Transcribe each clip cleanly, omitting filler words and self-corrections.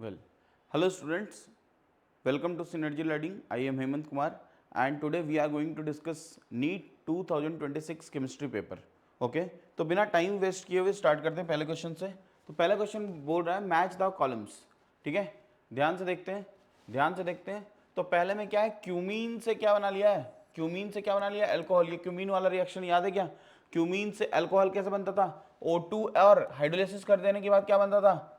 Well, hello students, welcome to Synergy Learning. I am Hemant Kumar and today we are going to discuss NEET 2026 chemistry paper. Okay तो बिना time waste किए हुए start करते हैं पहले question से। तो पहला क्वेश्चन बोल रहा है मैच द कॉलम्स। ठीक है, ध्यान से देखते हैं, ध्यान से देखते हैं। तो पहले में क्या है, क्यूमीन से क्या बना लिया है, क्यूमीन से क्या बना लिया, अल्कोहल। ये क्यूमीन वाला रिएक्शन याद है क्या? क्यूमीन से अल्कोहल कैसे बनता था? O2 और हाइड्रोलाइसिस कर देने के बाद क्या बनता था?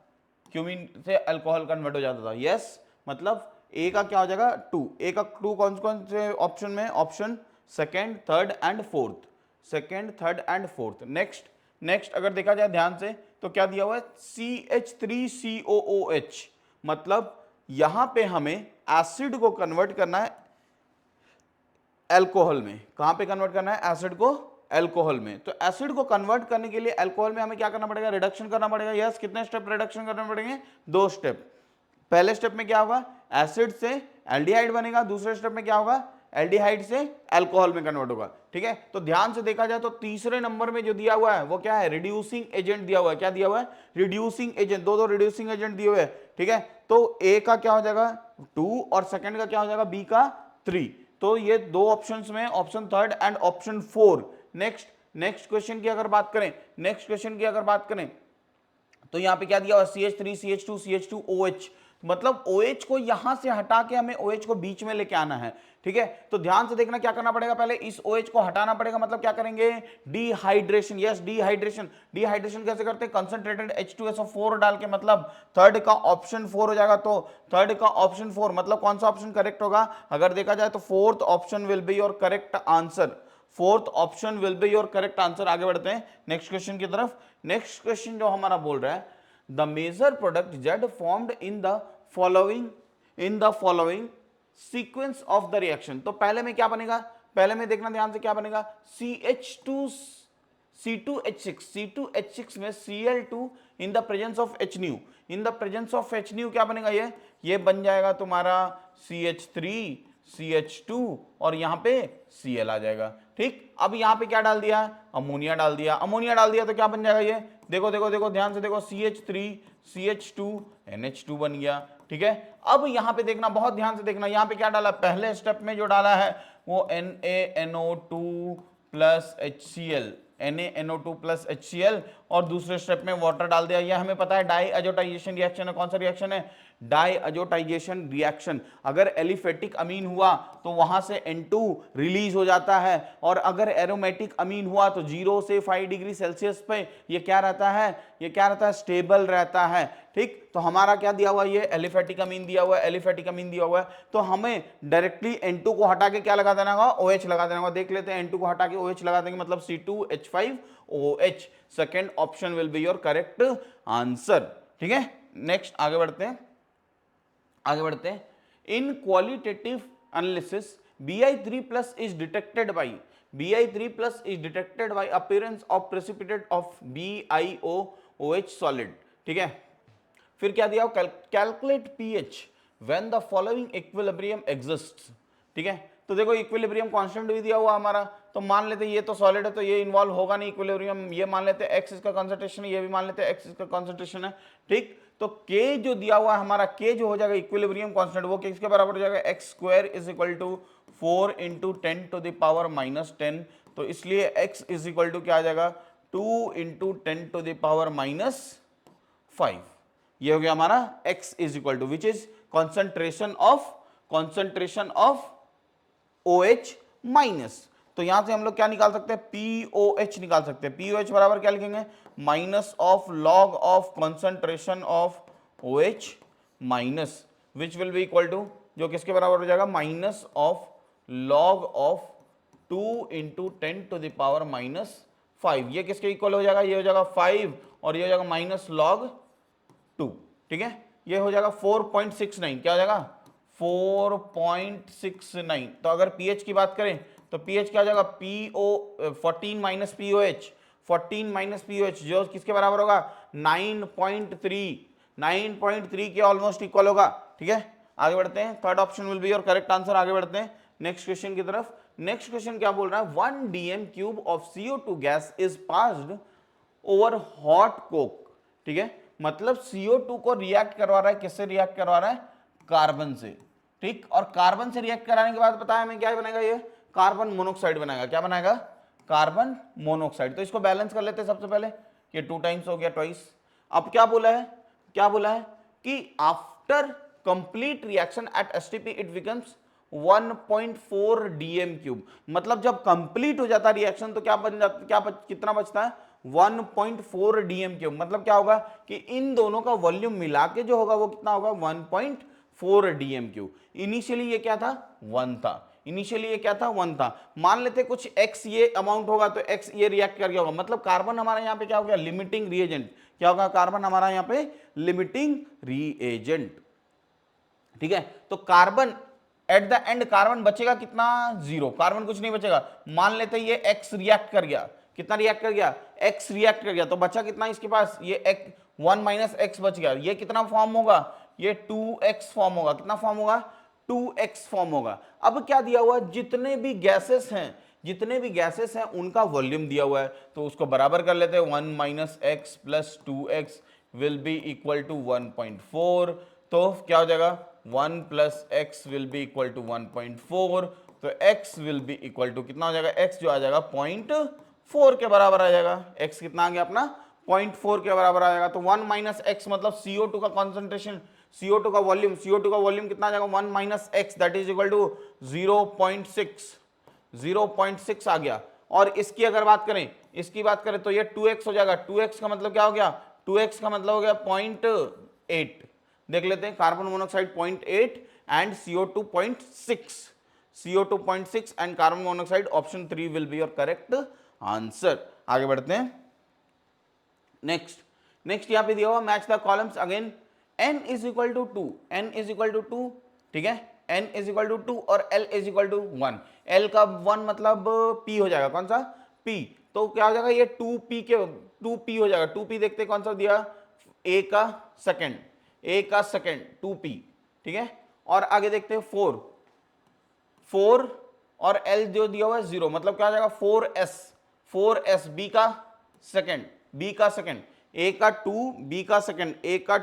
क्यूमीन से अल्कोहल कन्वर्ट हो जाता था। यस, मतलब ए का क्या हो जाएगा? 2। ए का 2 कौन कौन से ऑप्शन में? Option second, third and fourth, second, third and fourth. Next next अगर देखा जाए ध्यान से तो क्या दिया हुआ है? CH3COOH। मतलब यहां पे हमें एसिड को कन्वर्ट करना है अल्कोहल में। कहां पे कन्वर्ट करना है एसिड को? अल्कोहल में। तो एसिड को कन्वर्ट करने के लिए अल्कोहल में हमें क्या करना पड़ेगा? रिडक्शन करना पड़ेगा। यस, कितने स्टेप रिडक्शन करने पड़ेंगे? 2 स्टेप। पहले स्टेप में क्या होगा? एसिड से एल्डिहाइड बनेगा। दूसरे स्टेप में क्या होगा? एल्डिहाइड से अल्कोहल में कन्वर्ट होगा। ठीक है, तो ध्यान से देखा जाए तो तीसरे नंबर में जो दिया हुआ है वो क्या है? रिड्यूसिंग एजेंट दिया हुआ है। क्या दिया हुआ है? Reducing agent. दो रिड्यूसिंग एजेंट दिए हुए हैं। ठीक है, तो ए का क्या हो जाएगा? 2 और सेकंड का क्या हो जाएगा? बी का 3। तो ये दो ऑप्शंस में, option third and option 4। Next next question की अगर बात करें, नेक्स्ट क्वेश्चन की अगर बात करें तो यहां पे क्या दिया हुआ? CH3 CH2 CH2 OH। मतलब OH को यहां से हटा के हमें OH को बीच में लेके आना है। ठीक है, तो ध्यान से देखना क्या करना पड़ेगा? पहले इस OH को हटाना पड़ेगा। मतलब क्या करेंगे? डिहाइड्रेशन। Yes, dehydration. डिहाइड्रेशन कैसे करते हैं? कंसंट्रेटेड H2SO4 डाल के। मतलब थर्ड का ऑप्शन 4 हो जाएगा। तो थर्ड का ऑप्शन 4 मतलब कौन सा ऑप्शन करेक्ट होगा? अगर देखा जाए तो fourth option will be your correct answer. Fourth option will be your correct answer. आगे बढ़ते हैं नेक्स्ट क्वेश्चन की तरफ। नेक्स्ट क्वेश्चन जो हमारा बोल रहा है, the major product Z formed in the following sequence of the reaction. तो पहले में क्या बनेगा? पहले में देखना ध्यान से, क्या बनेगा? C2H6 में Cl2 in the presence of HNu। In the presence of HNu क्या बनेगा? ये बन जाएगा तुम्हारा CH3 CH2 और यहां पे Cl आ जाएगा। ठीक, अब यहां पे क्या डाल दिया? अमोनिया डाल दिया। अमोनिया डाल दिया तो क्या बन जाएगा? ये देखो देखो देखो, ध्यान से देखो, CH3 CH2 NH2 बन गया। ठीक है, अब यहां पे देखना, बहुत ध्यान से देखना, यहां पे क्या डाला? पहले स्टेप में जो डाला है वो NaNO2 plus HCl, NaNO2 plus HCl, और दूसरे स्टेप में वाटर डाल दिया। यह हमें पता है डाई अजोटाइजेशन रिएक्शन है। कौन सा रिएक्शन है? Diazotization reaction. अगर एलिफेटिक अमीन हुआ तो वहां से N2 रिलीज हो जाता है, और अगर एरोमेटिक अमीन हुआ तो 0 से 5 डिग्री सेल्सियस पे ये क्या रहता है? ये क्या रहता है? स्टेबल रहता है। ठीक, तो हमारा क्या दिया हुआ? ये एलिफेटिक अमीन दिया हुआ है, एलिफेटिक अमीन दिया हुआ है। तो हमें डायरेक्टली N2 को हटा के क्या लगा देना होगा? OH लगा देना होगा। देख लेते हैं, N2 को हटा के OH लगा देंगे, मतलब C2H5OH। Second option will be your correct answer. ठीक है, नेक्स्ट आगे बढ़ते हैं, आगे बढ़ते हैं। इन qualitative analysis Bi3 plus is detected by, Bi3 plus is detected by appearance of precipitate of BiOOH solid. ठीक है, फिर क्या दिया? Calculate pH when the following equilibrium exists. ठीक है, तो देखो इक्विलिब्रियम कांस्टेंट भी दिया हुआ हमारा, तो मान लेते हैं ये तो सॉलिड है तो ये इन्वॉल्व होगा नहीं इक्विलिब्रियम। ये मान लेते हैं एक्स इसका कंसंट्रेशन है, ये भी मान लेते हैं एक्स इसका कंसंट्रेशन है। ठीक, तो के जो दिया हुआ है हमारा, के जो हो जाएगा इक्विलिब्रियम कांस्टेंट, वो किसके बराबर हो जाएगा? X square is equal to 4 into 10 to the power minus 10। तो इसलिए एक्स इज इक्वल टू क्या आ जाएगा? 2 into 10 to the power minus 5। ये हो गया हमारा x is equal to which is concentration of OH minus. तो यहां से हम लोग क्या निकाल सकते हैं? POH निकाल सकते हैं। POH बराबर क्या लिखेंगे? Minus of log of concentration of OH minus, which will be equal to, जो किसके बराबर हो जाएगा? Minus of log of 2 into 10 to the power minus 5। ये किसके इक्वल हो जाएगा? ये हो जाएगा 5 और ये हो जाएगा माइनस लॉग 2। ठीक है, ये हो जाएगा 4.69। क्या हो जाएगा? 4.69। तो अगर पीएच की बात करें तो पीएच क्या हो जाएगा? PO 14 minus POH, 14 minus POH जो किसके बराबर होगा? 9.3, 9.3 के ऑलमोस्ट इक्वल होगा। ठीक है, आगे बढ़ते हैं। Third option will be your correct answer. आगे बढ़ते हैं नेक्स्ट क्वेश्चन की तरफ। नेक्स्ट क्वेश्चन क्या बोल रहा है? 1 dm cube of CO2 gas is passed over hot Coke. ठीक है, मतलब CO2 को रिएक्ट करवा रहा है, किससे रिएक्ट करवा रहा है? कार्बन से, ठीक। और कार्बन से रिएक्ट कराने के बाद पता है हमें क्या बनेगा? ये कार्बन मोनोऑक्साइड बनाएगा। क्या बनाएगा? Carbon monoxide. तो इसको बैलेंस कर लेते हैं सबसे पहले, ये 2 टाइम्स हो गया, ट्वाइस। अब क्या बोला है? क्या बोला है कि after complete reaction at STP it becomes 1.4 dm³। मतलब जब कंप्लीट हो जाता है रिएक्शन तो क्या बन जाता, कितना बचता है? 1.4 dm³। मतलब क्या होगा कि इन दोनों का वॉल्यूम मिला के जो होगा वो कितना होगा? 1.4 dm³। इनिशियली ये क्या था? 1 था। इनिशियली ये क्या था? 1 था। मान लेते कुछ x ये अमाउंट होगा तो x ये रिएक्ट कर गया होगा, मतलब कार्बन हमारा यहाँ पे क्या हो गया? Limiting reagent. क्या होगा? कार्बन हमारा यहाँ पे लिमिटिंग रिएजेंट, ठीक है। तो carbon at the end carbon बचेगा कितना? 0। कार्बन कुछ नहीं बचेगा। मान लेते ये x रिएक्ट कर गया, कितना रिएक्ट कर गया? x रिएक्ट कर गया, तो बचा कितना इसके पास? ये 1 माइनस x बच गया। ये कितना फॉर्म होगा? ये 2x फॉर्म होगा। कितना फॉर्म होगा? 2x फॉर्म होगा। अब क्या दिया हुआ? जितने भी गैसेस हैं, जितने भी गैसेस हैं उनका वॉल्यूम दिया हुआ है, तो उसको बराबर कर लेते हैं। 1 minus x plus 2x will be equal to 1.4। तो क्या हो जाएगा? 1 plus x will be equal to 1.4। तो x will be equal to कितना हो जाएगा? x जो आ जाएगा 0.4 के बराबर आ जाएगा। x कितना आ गया अपना? 0.4 के बराबर आ जाएगा। तो 1 माइनस एक्स मतलब CO2 का कॉन्सेंट्रेशन, CO2 का वॉल्यूम, CO2 का वॉल्यूम कितना आ जाएगा? 1 minus x that is equal to 0.6, 0.6 आ गया। और इसकी अगर बात करें, इसकी बात करें तो ये 2x हो जाएगा। 2x का मतलब क्या हो गया? 2x का मतलब हो गया 0.8। देख लेते हैं, carbon monoxide 0.8 and CO2 0.6, CO2 0.6 and carbon monoxide. Option 3 will be your correct answer. आगे बढ़ते हैं। नेक्स्ट यहां पे दिया हुआ match the columns again. n is equal to 2, n is equal to 2, ठीक है। n इज इक्वल टू 2 और l is equal to 1। l का 1 मतलब p हो जाएगा, कौन सा? p। तो क्या हो जाएगा? ये 2p हो जाएगा। 2p देखते कौन सा दिया? a का सेकेंड 2p, ठीक है। और आगे देखते हैं 4 और l जो दिया हुआ है 0, मतलब क्या हो जाएगा? 4s b का सेकेंड, b का सेकेंड, a का 2 b का सेकेंड, a का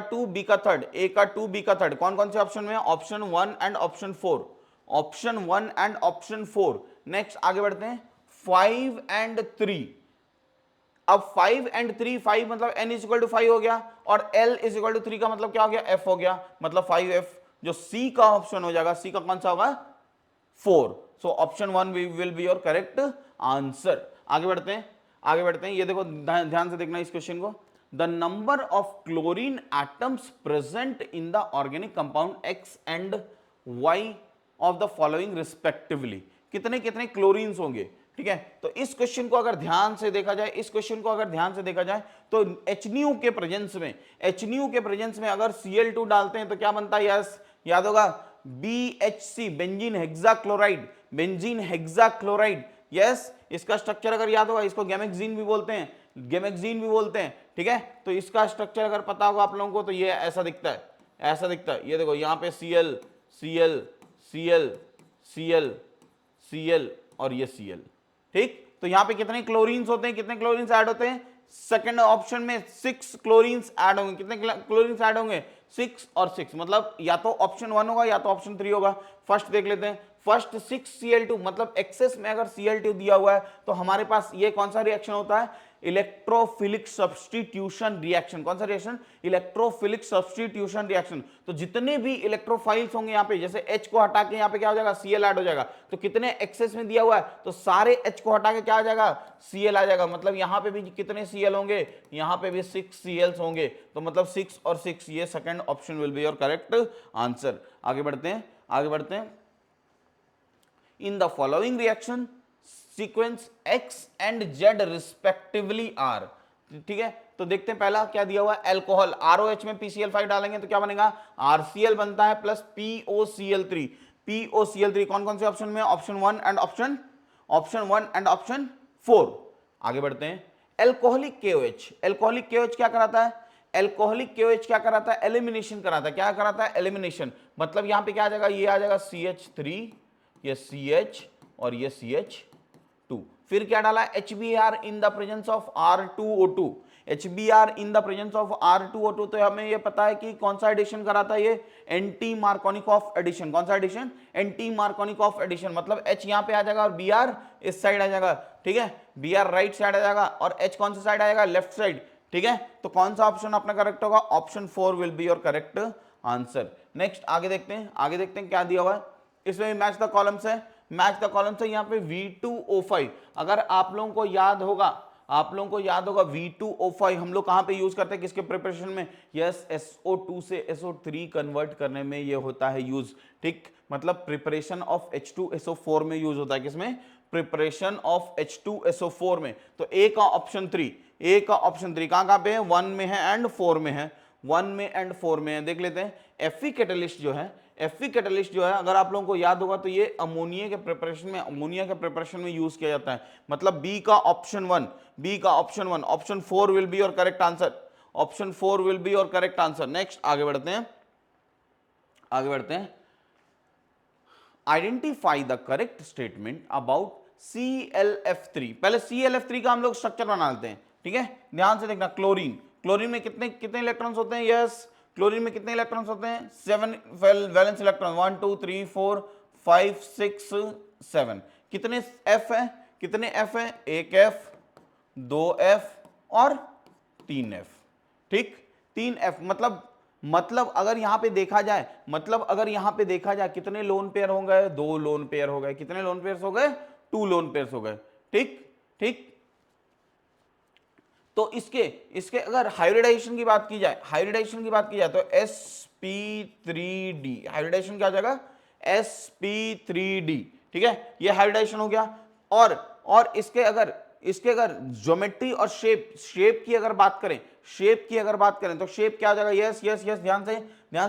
2 b का थर्ड, a का 2 b का थर्ड। कौन कौन से ऑप्शन में है? Option 1 and option 4, option 1 and option 4। Next आगे बढ़ते हैं 5 एंड 3। अब 5 एंड 3, 5 मतलब n इज इक्वल टू 5 हो गया और l इज इक्वल टू 3 का मतलब क्या हो गया? f हो गया, मतलब 5f। जो c का ऑप्शन हो जाएगा, c का कौन सा होगा? 4। So option 1 will be your correct answer. आगे बढ़ते हैं। ये देखो, ध्यान से देखना इस क्वेश्चन को। The number of chlorine atoms present in the organic compound x and y of the following respectively. कितने कितने क्लोरीन्स होंगे, ठीक है। तो इस क्वेश्चन को अगर ध्यान से देखा जाए, तो HNO के प्रेजेंस में अगर Cl2 डालते हैं तो क्या बनता है? यस, याद होगा, BHC, बेंजीन हेक्साक्लोराइड। यस, इसका स्ट्रक्चर अगर याद होगा, इसको गैमेक्सीन भी बोलते हैं, ठीक है। तो इसका स्ट्रक्चर अगर पता होगा आप लोगों को तो ये ऐसा दिखता है, ये देखो, यहाँ पे Cl और ये Cl, ठीक। तो यहाँ पे कितने क्लोरीन्स होते हैं? कितने क्लोरीन्स ऐड होते हैं? सेकंड ऑप्शन में 6 क्लोरीन्स ऐड होंगे। कितने क्लोरीन्स ऐड होंगे? 6 और 6, मतलब या तो ऑप्शन 1 होगा या तो ऑप्शन 3 होगा। फर्स्ट देख लेते हैं। फर्स्ट 6Cl2, मतलब एक्सेस में अगर Cl2 दिया हुआ है तो हमारे पास ये कौन सा रिएक्शन होता है? Electrophilic substitution reaction. कौन सा रिएक्शन? Electrophilic substitution reaction. तो जितने भी इलेक्ट्रोफाइल्स होंगे यहाँ पे, जैसे H को हटा के यहाँ पे क्या हो जाएगा? Cl ऐड हो जाएगा। तो कितने एक्सेस में दिया हुआ है तो सारे H को हटा के क्या आ जाएगा? Cl आ जाएगा। मतलब यहाँ पे भी कितने Cl होंगे? यहाँ पे भी 6 Cl होंगे। तो मतलब 6 और 6, ये second option will be your correct answer. आगे बढ़ते हैं। In the following reaction sequence X and Z respectively are, ठीक है। तो देखते हैं पहला क्या दिया हुआ है? अल्कोहल, ROH में PCl5 डालेंगे तो क्या बनेगा? RCl बनता है प्लस POCl3। कौन कौन से ऑप्शन में? Option 1 and option 4। आगे बढ़ते हैं। अल्कोहलिक KOH क्या कराता है? एलिमिनेशन कराता है। क्या कराता है? एलिमिनेशन। मतलब यहां पे क्या आ जाएगा? ये आ जाएगा CH3, ये CH और ये CH, 2। फिर क्या डाला, HBr in the presence of R2O2, HBr in the presence of R2O2, तो हमें ये पता है कि कौन सा एडिशन कराता है ये, एंटी मार्कोनिकॉफ एडिशन। कौन सा एडिशन, एंटी मार्कोनिकॉफ एडिशन, मतलब H यहां पे आ जाएगा और Br इस साइड आ जाएगा, ठीक है, Br राइट साइड आ जाएगा और H कौन सा साइड आएगा, लेफ्ट साइड, ठीक है। तो कौन सा ऑप्शन अपना करेक्ट होगा, option 4 will be your correct answer. Next आगे देखते हैं, आगे देखते हैं क्या दिया हुआ है इसमें, मैच द कॉलम्स है, मैच द कॉलम्स है यहाँ पे V2O5। अगर आप लोगों को याद होगा, आप लोगों को याद होगा V2O5 हम लोग कहां पे यूज करते हैं, किसके प्रिपरेशन में, यस, SO2 से SO3 कन्वर्ट करने में ये होता है यूज, ठीक, मतलब प्रिपरेशन ऑफ H2SO4 में यूज होता है, किसमें, प्रिपरेशन ऑफ H2SO4 में। तो ए का ऑप्शन 3, ए का ऑप्शन 3 कहां पे है, 1 में है एंड 4 में है, 1 में एंड 4 में है। देख लेते हैं Fe कैटलिस्ट जो है, Fe कैटलिस्ट जो है अगर आप लोगों को याद होगा तो ये अमोनिया के प्रिपरेशन में, अमोनिया के प्रिपरेशन में यूज किया जाता है, मतलब बी का ऑप्शन 1, बी का option 1, option 4 will be your correct answer, option 4 will be your correct answer. Next आगे बढ़ते हैं, आगे बढ़ते हैं, identify the correct statement about ClF3। पहले ClF3 का हम लोग स्ट्रक्चर बना लेते हैं, ठीक है, ध्यान से देखना। क्लोरीन, क्लोरीन में कितने कितने इलेक्ट्रॉन्स होते हैं, यस, क्लोरीन में कितने इलेक्ट्रॉन्स होते हैं, 7 वैलेंस इलेक्ट्रॉन, 1 2 3 4 5 6 7। कितने F है, कितने F है, एक F, 2F और 3F, ठीक, 3F, मतलब अगर यहां पे देखा जाए, मतलब अगर यहां पे देखा जाए कितने लोन पेयर हो गए, 2 लोन पेयर हो गए, कितने लोन पेयर हो गए, 2 लोन पेयर हो गए, ठीक, ठीक। तो इसके इसके अगर हाइब्रिडाइजेशन की बात की जाए, हाइब्रिडाइजेशन की बात की जाए तो sp3d, हाइब्रिडाइजेशन क्या हो जाएगा, sp3d, ठीक है, ये हाइब्रिडाइजेशन हो गया। और इसके अगर ज्योमेट्री और शेप की अगर बात करें, शेप की अगर बात करें तो शेप क्या हो जाएगा, यस यस यस, ध्यान से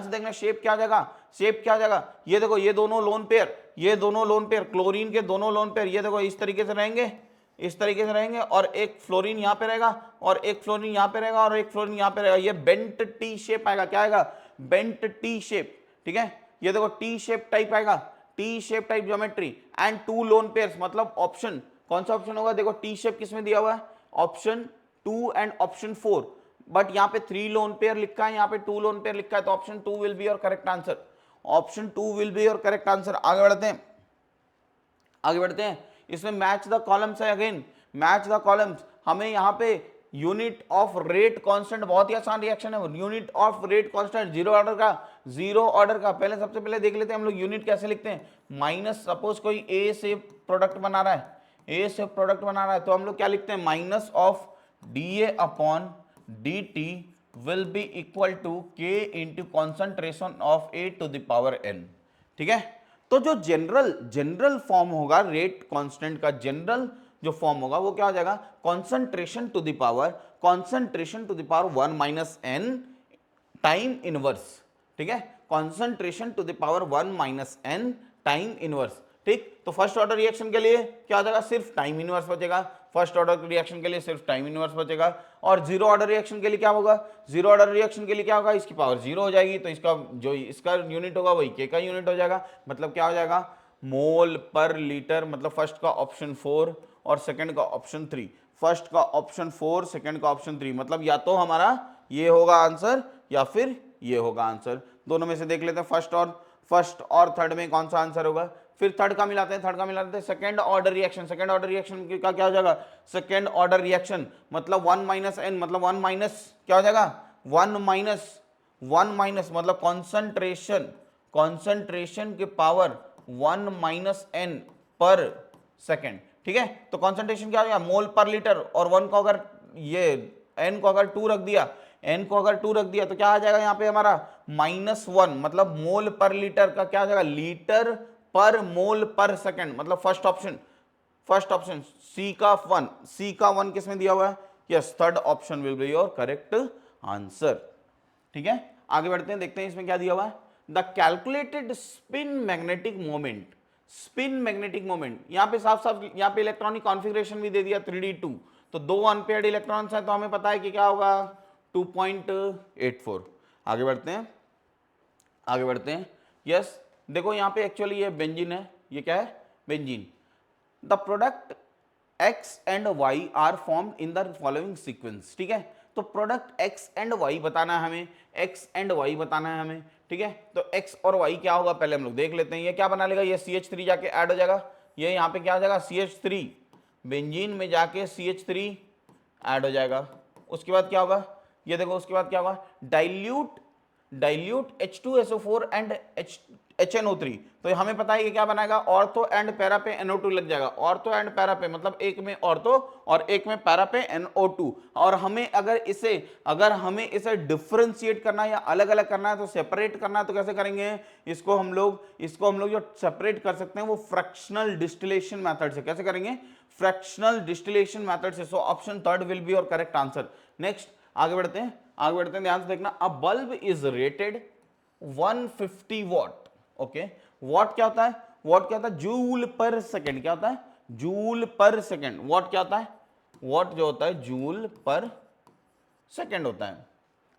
देखना, शेप क्या हो जाएगा, शेप क्या हो जाएगा, ये देखो, ये दोनों लोन पेयर, ये दोनों लोन पेयर, क्लोरीन के दोनों लोन पेयर, ये देखो इस तरीके से रहेंगे, इस तरीके से रहेंगे, और एक फ्लोरीन यहां पे रहेगा, और एक फ्लोरीन यहां पे रहेगा, और एक फ्लोरीन यहां पे रहेगा, ये बेंट टी शेप आएगा, क्या आएगा, बेंट टी शेप, ठीक है, ये देखो टी शेप टाइप आएगा, T shape type geometry and 2 lone pairs, मतलब ऑप्शन कौन सा ऑप्शन होगा, देखो टी शेप किसमें दिया हुआ है, ऑप्शन 2 एंड ऑप्शन 4, बट यहाँ पे 3 लोन पेयर लिखा है, यहाँ पे 2 लोन पेयर लिखा है, तो option 2 will be your correct answer, option 2 will be your correct answer. आगे बढ़ते हैं, आगे बढ़ते हैं, इसमें मैच द कॉलम्स है, अगेन मैच द कॉलम्स। हमें यहाँ पे यूनिट ऑफ रेट कांस्टेंट, बहुत ही आसान रिएक्शन है, unit of rate constant, zero order का पहले सबसे पहले देख लेते हैं हम लोग यूनिट कैसे लिखते हैं। माइनस, सपोज कोई ए से प्रोडक्ट बना रहा है, ए से प्रोडक्ट बना रहा है, तो हम लोग क्या लिखते हैं, minus of DA upon DT will be equal to K into concentration of A to the power n, ठीक है। तो जो जनरल फॉर्म होगा रेट कांस्टेंट का, जनरल जो फॉर्म होगा वो क्या हो जाएगा, concentration to the power 1 minus n time inverse, ठीक है, concentration to the power 1 minus n time inverse, ठीक। तो फर्स्ट ऑर्डर रिएक्शन के लिए क्या हो जाएगा, सिर्फ टाइम इनवर्स बचेगा, फर्स्ट ऑर्डर रिएक्शन के लिए सिर्फ टाइम इनवर्स बचेगा, और जीरो ऑर्डर रिएक्शन के लिए क्या होगा, जीरो ऑर्डर रिएक्शन के लिए क्या होगा, इसकी पावर 0 हो जाएगी, तो इसका जो इसका यूनिट होगा वही K का यूनिट हो जाएगा, मतलब क्या हो जाएगा, मोल पर लीटर, मतलब फर्स्ट का ऑप्शन 4 और सेकंड का ऑप्शन 3, फर्स्ट का ऑप्शन 4 सेकंड का ऑप्शन 3, मतलब या तो हमारा ये होगा आंसर या फिर ये होगा आंसर, दोनों में से देख लेते हैं, फर्स्ट और थर्ड में कौन सा आंसर होगा। फिर थर्ड का मिलाते हैं, second order reaction, second order reaction का क्या हो जाएगा, सेकंड ऑर्डर रिएक्शन मतलब 1 माइनस n, मतलब 1 माइनस क्या हो जाएगा, 1 माइनस मतलब कॉन्सेंट्रेशन के पावर 1 माइनस n पर सेकंड, ठीक है। तो कॉन्सेंट्रेशन क्या हो जाएगा, मोल पर लीटर, और 1 को अगर ये n को अगर 2 रख दिया, तो क्या आ जाएगा यहाँ पे हमारा -1, मतलब मोल पर लीटर का क्या आ जाएगा, लीटर पर मोल पर सेकंड, मतलब फर्स्ट ऑप्शन सी का 1 किसमें दिया हुआ है, yes, third option will be your correct answer, ठीक है। आगे बढ़ते हैं, देखते हैं इसमें क्या दिया हुआ है, the calculated spin magnetic moment, यहाँ पे साफ यहाँ पे इलेक्ट्रॉनिक कॉन्फ़िगरेशन भी दे दिया 3d2, तो 2 अनपेयर्ड इलेक्ट्रॉन्स हैं, तो हमें पता है कि क्या होगा 2.84। आगे बढ़ते हैं, यस, देखो यहाँ पे एक्चुअली ये बेंजीन है, ये क्या है, benzene. The product x and y are form in the following sequence, ठीक है। तो प्रोडक्ट एक्स एंड वाई बताना है हमें, एक्स एंड वाई बताना है हमें, ठीक है। तो एक्स और वाई क्या होगा पहले हम लोग देख लेते हैं। ये क्या बना लेगा, ये CH3 जाके ऐड हो जाएगा, ये यहाँ पे क्या हो जाएगा CH3, बेंजीन में जाके CH3 ऐड हो जाएगा। उसके बाद क्या होगा, ये देखो उसके बाद क्या होगा, डाइल्यूट H2SO4 एंड HNO3। तो हमें पता है ये क्या बनाएगा, ऑर्थो एंड पैरा पे NO2 लग जाएगा। ऑर्थो एंड पैरा पे मतलब एक में ऑर्थो और एक में पैरा पे NO2। और हमें अगर हमें इसे डिफरेंशिएट करना है या अलग अलग करना है, तो सेपरेट करना है, तो कैसे करेंगे इसको हम लोग जो सेपरेट कर सकते हैं वो फ्रैक्शनल डिस्टिलेशन मेथड से। कैसे करेंगे, फ्रैक्शनल डिस्टिलेशन मेथड से। So option third will be your correct answer. Next आगे बढ़ते हैं, ध्यान से देखना। अ bulb is rated 150 what. Okay, what क्या होता है, जूल पर सेकेंड। क्या होता है, जूल पर सेकेंड। वॉट क्या होता है, वॉट जो होता है जूल पर सेकेंड होता है,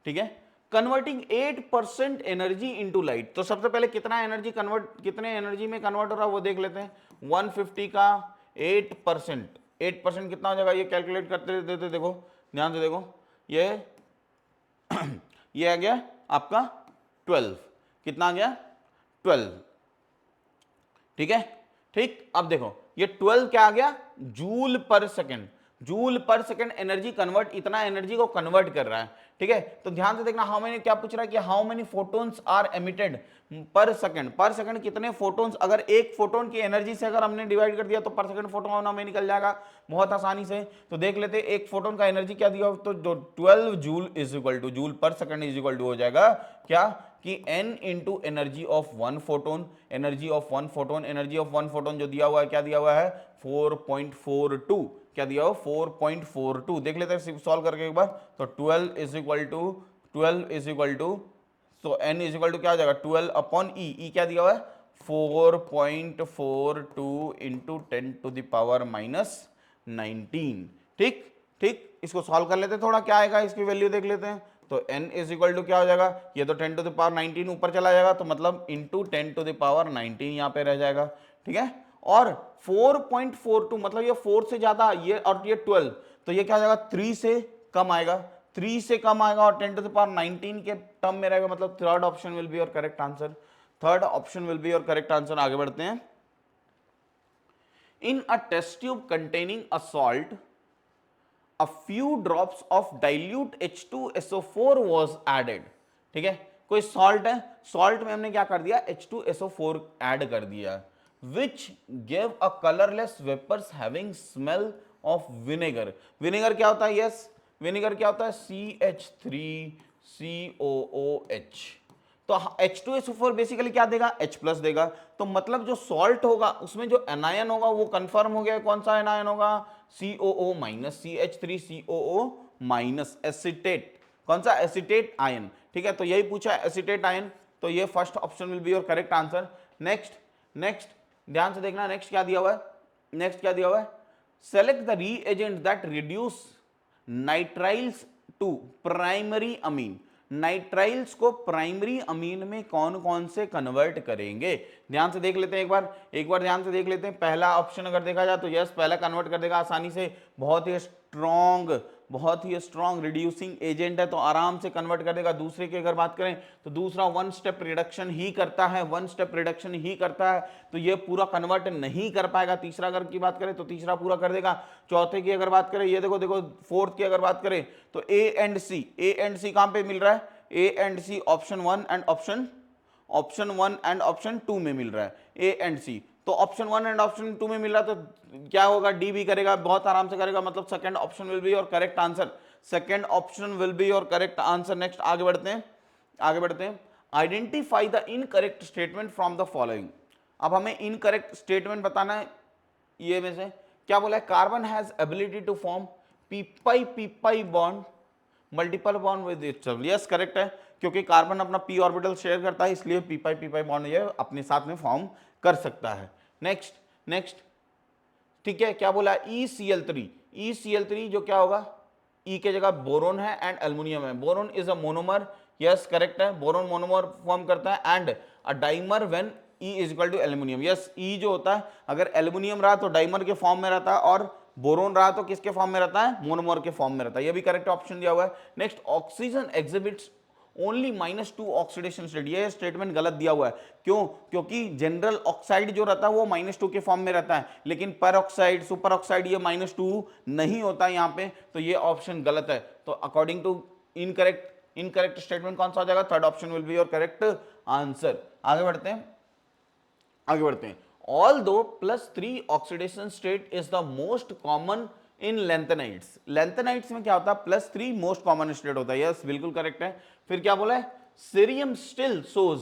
ठीक है। Converting 8% energy into light. तो सबसे पहले कितने एनर्जी में कन्वर्ट हो रहा है वो देख लेते हैं। 150 का 8%, 8% कितना हो जाएगा, ये कैलकुलेट करते देते, देखो ध्यान से देखो, ये आ गया आपका 12। कितना आ गया, 12, ठीक है। ठीक, अब देखो ये 12 क्या आ गया, जूल पर सेकेंड। जूल पर सेकेंड एनर्जी कन्वर्ट, इतना एनर्जी को कन्वर्ट कर रहा है, ठीक है। तो ध्यान से देखना, हाउ मेनी, क्या पूछ रहा है कि how many photons are emitted per second. Per second कितने फोटोन्स, अगर एक फोटोन की एनर्जी से अगर हमने डिवाइड कर दिया तो पर सेकंड फोटोन हमें निकल जाएगा बहुत आसानी से। तो देख लेते, एक फोटोन का एनर्जी क्या दिया, तो जो 12 joule is equal to, joule per second is equal to हो जाएगा क्या, कि n into energy of one photon. Energy of one photon जो दिया हुआ है, क्या दिया हुआ है 4.42। क्या दिया हुआ 4.42। देख लेते हैं सॉल्व करके एक बार। तो 12 इज इक्वल टू तो n इज इक्वल टू क्या हो जाएगा 12 अपॉन ई क्या दिया हुआ है 4.42 इंटू 10 टू द पावर -19। ठीक ठीक, इसको सॉल्व कर लेते हैं थोड़ा, क्या आएगा इसकी वैल्यू देख लेते हैं। तो n इज इक्वल टू क्या हो जाएगा, ये तो 10 टू द पावर 19 ऊपर चला जाएगा, तो मतलब इंटू 10 टू द पावर 19 यहाँ पे रह जाएगा, ठीक है। और 4.42 मतलब ये 4 से ज्यादा, ये और ये 12, तो ये क्या हो जाएगा 3 से कम आएगा, 3 से कम आएगा और 10 टू द पावर 19 के टर्म में रहेगा, मतलब third option will be your correct answer. Third option will be your correct answer. आगे बढ़ते हैं। In a test tube containing a salt, a few drops of dilute H2SO4 was added। ठीक है, कोई सॉल्ट है, सॉल्ट में हमने क्या कर दिया H2SO4 ऐड कर दिया, which gave a colorless vapors having smell of vinegar। Vinegar क्या होता है, यस विनेगर क्या होता है CH3COOH। तो H2SO4 बेसिकली क्या देगा, H+ देगा। तो मतलब जो सॉल्ट होगा उसमें जो एनायन होगा वो कंफर्म हो गया, कौन सा एनायन होगा COO minus, CH3COO minus, acetate, कौन सा एसिटेट आयन, ठीक है। तो यही पूछा है एसिटेट आयन, तो ये first option will be your correct answer. Next ध्यान से देखना, नेक्स्ट क्या दिया हुआ है, select the reagent that reduce nitriles to primary amine. Nitriles को प्राइमरी अमीन में कौन कौन से कन्वर्ट करेंगे, ध्यान से देख लेते हैं एक बार ध्यान से देख लेते हैं। पहला ऑप्शन अगर देखा जाए तो यस, पहला कन्वर्ट कर देगा आसानी से, बहुत ही स्ट्रॉन्ग रिड्यूसिंग एजेंट है तो आराम से कन्वर्ट कर देगा। दूसरे की अगर बात करें तो दूसरा वन स्टेप रिडक्शन ही करता है, तो ये पूरा कन्वर्ट नहीं कर पाएगा। तीसरा अगर की बात करें तो तीसरा पूरा कर देगा। चौथे की अगर बात करें, ये देखो फोर्थ की अगर बात करें तो ए एंड सी कहां पे मिल रहा है, A and C option 1 and option 2 में मिल रहा है, ए एंड सी। तो ऑप्शन 1 एंड ऑप्शन 2 में मिल रहा है तो क्या होगा, डी भी करेगा, बहुत आराम से करेगा, मतलब second option will be your correct answer. Next आगे बढ़ते हैं। Identify the incorrect statement from the following. अब हमें इनकरेक्ट स्टेटमेंट बताना है, ये में से क्या बोला है, carbon has ability to form pi bond multiple bond with itself. Yes correct है, क्योंकि कार्बन अपना p ऑर्बिटल शेयर करता है, इसलिए पी पाई बॉन्ड ये अपने साथ में फॉर्म कर सकता है। नेक्स्ट ठीक है, क्या बोला ECl3 जो क्या होगा, E के जगह बोरोन है एंड एल्युमिनियम है। Boron is a monomer, yes correct है, बोरोन मोनोमर फॉर्म करता है and a dimer when E is equal to aluminium. Yes, E जो होता है अगर एल्युमिनियम रहा तो डाइमर के फॉर्म में रहता है और बोरोन रहा तो किसके फॉर्म में रहता है, मोनोमर के फॉर्म में रहता है, ये भी करेक्ट ऑप्शन दिया हुआ है। Next, oxygen exhibits only -2 oxidation state, ये स्टेटमेंट गलत दिया हुआ है। क्यों? क्योंकि जनरल ऑक्साइड जो रहता है वो -2 के फॉर्म में रहता है, लेकिन पर ऑक्साइड, सुपर ऑक्साइड ये -2 नहीं होता है यहाँ पे, तो ये ऑप्शन गलत है। तो अकॉर्डिंग टू इनकरेक्ट स्टेटमेंट कौन सा हो जाएगा, third option will be your correct answer. आगे बढ़ते हैं। Although +3 oxidation state is the most common in lanthanides, lanthanides में क्या होता है, +3 मोस्ट कॉमन स्टेट होता है, यस बिल्कुल करेक्ट है। फिर क्या बोला है, cerium still shows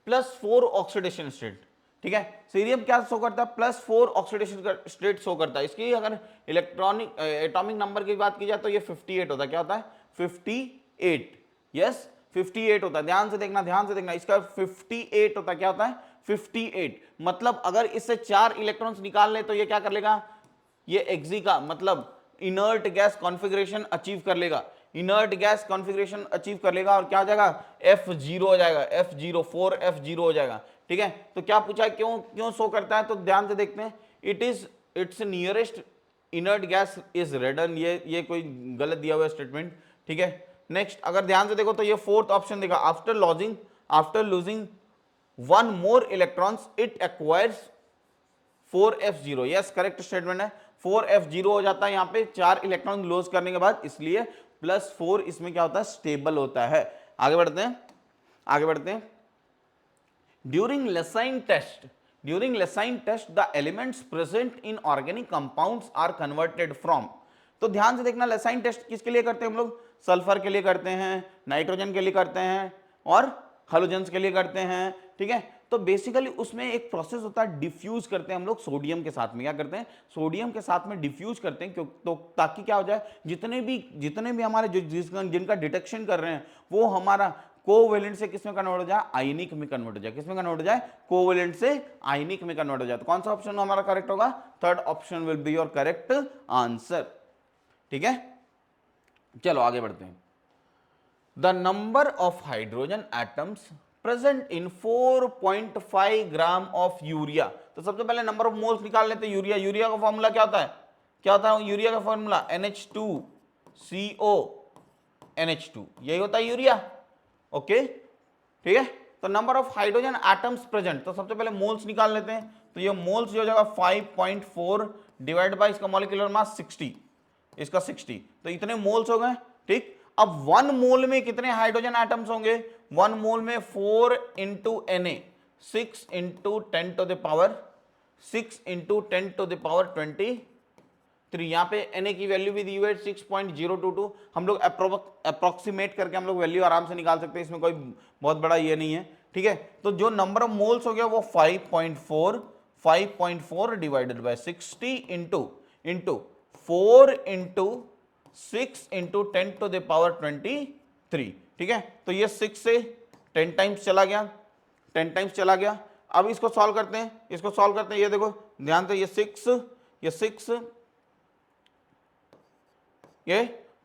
+4 oxidation state, ठीक है, सीरियम क्या शो करता है, +4 ऑक्सीडेशन स्टेट शो करता है। इसकी अगर इलेक्ट्रॉनिक एटॉमिक नंबर की बात की जाए तो ये 58 होता है, क्या होता है, 58, यस 58 होता है, ध्यान से देखना, इसका 58 होता है, क्या होता है, 58। मतलब अगर इससे 4 इलेक्ट्रॉन्स निकाल ले तो ये क्या कर लेगा, ये एक्सी का मतलब इनर्ट गैस कॉन्फ़िगरेशन अचीव कर लेगा, और क्या हो जाएगा, F0 हो जाएगा, F0 4F0 हो जाएगा, ठीक है। तो क्या पूछा है, क्यों शो करता है, तो ध्यान से देखते हैं, it's nearest inert gas is रेडन, ये कोई गलत दिया हुआ स्टेटमेंट, ठीक है। नेक्स्ट, अगर ध्यान से देखो तो ये फोर्थ ऑप्शन देखा, after losing 1 more electrons it acquires 4F0, yes correct statement है, 4F0 हो जाता है यहाँ पे 4 इलेक्ट्रॉन लॉस करने के बाद, इसलिए +4 इसमें क्या होता है, स्टेबल होता है। आगे बढ़ते हैं। During Lassaigne test the elements present in organic compounds are converted from, तो ध्यान से देखना, लेसाइन टेस्ट किसके लिए करते हैं हम लोग, सल्फर के लिए करते हैं, नाइट्रोजन के लिए करते हैं और हैलोजेंस के लिए करते हैं, ठीक है। तो बेसिकली उसमें एक प्रोसेस होता है, डिफ्यूज करते हैं हम लोग सोडियम के साथ में, क्या करते हैं, सोडियम के साथ में डिफ्यूज करते हैं, तो ताकि क्या हो जाए, जितने भी हमारे जिनका डिटेक्शन कर रहे हैं वो हमारा कोवेलेंट से किसमें कन्वर्ट हो जाए, आयनिक में कन्वर्ट हो जाए, किसमें कन्वर्ट हो जाए, कोवेलेंट से आयनिक में कन्वर्ट हो जाए। तो कौन सा ऑप्शन हमारा करेक्ट होगा, third option will be your correct answer, ठीक है। चलो आगे बढ़ते हैं। The number of hydrogen atoms present in 4.5 gram of urea, तो सबसे पहले नंबर ऑफ मोल्स निकाल लेते हैं। यूरिया का फॉर्मूला क्या होता है, यूरिया का फॉर्मूला NH2CO NH2, यही होता है यूरिया, ओके, ठीक है। तो number of hydrogen atoms present, तो सबसे पहले मोल्स निकाल लेते हैं, तो ये मोल्स हो जाएगा 5.4 डिवाइड बाय इसका मॉलिक्यूलर मास 60, इसका 60, तो इतने मोल्स हो गए, ठीक। अब 1 मोल में कितने हाइड्रोजन एटम्स होंगे, 1 मोल में 4 into Na, 6 into 10 to the power 23, यहाँ पे Na की वैल्यू भी दी हुई है 6.022, हम लोग अप्रोक्सीमेट करके हम लोग वैल्यू आराम से निकाल सकते हैं, इसमें कोई बहुत बड़ा ये नहीं है, ठीक है। तो जो नंबर ऑफ मोल्स हो गया वो 5.4 divided by 60 into 4 into 6 into 10 to the power 23, ठीक है। तो ये 6 से 10 टाइम्स चला गया, अब इसको सॉल्व करते हैं, ये देखो ध्यान से, ये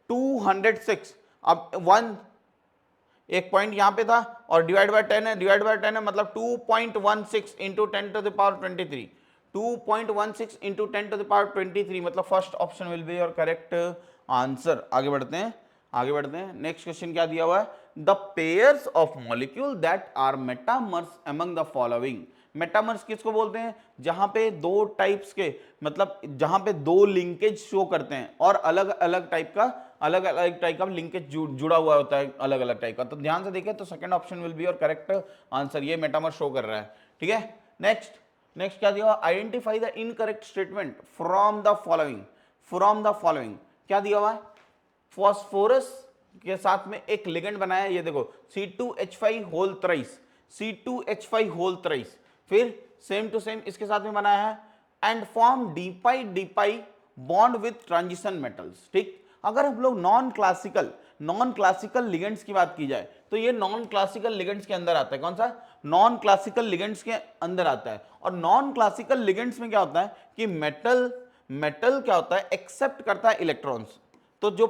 206, अब 1 एक पॉइंट यहां पे था और डिवाइड बाय 10 है, मतलब 2.16 into 10 to the power 23, 2.16 into 10 to the power 23, मतलब first option will be your correct answer. आगे बढ़ते हैं। नेक्स्ट क्वेश्चन क्या दिया हुआ है, the pairs of molecule that are metamers among the following, metamers किसको बोलते हैं, जहां पे 2 टाइप्स के, मतलब जहां पे 2 लिंकेज शो करते हैं और अलग अलग टाइप का लिंकेज जुड़ा हुआ होता है, अलग अलग टाइप का। तो ध्यान से देखें तो second option will be your correct answer, ये मेटामर शो कर रहा है, ठीक है। नेक्स्ट क्या दिया, identify the incorrect statement from the following, क्या दिया हुआ है, फॉस्फोरस के साथ में एक लिगेंड बनाया है, ये देखो C2H5 होल थ्राइस, फिर सेम टू सेम इसके साथ में बनाया है, and form D bond with transition metals, ठीक। अगर हम लोग नॉन क्लासिकल लिगेंड्स की बात की जाए तो ये नॉन क्लासिकल लिगेंड्स के अंदर आता है, कौन सा, नॉन क्लासिकल लिगेंड्स के अंदर आता है। और नॉन क्लासिकल लिगेंड्स में क्या होता है कि मेटल क्या होता है, एक्सेप्ट करता है इलेक्ट्रॉन्स, तो जो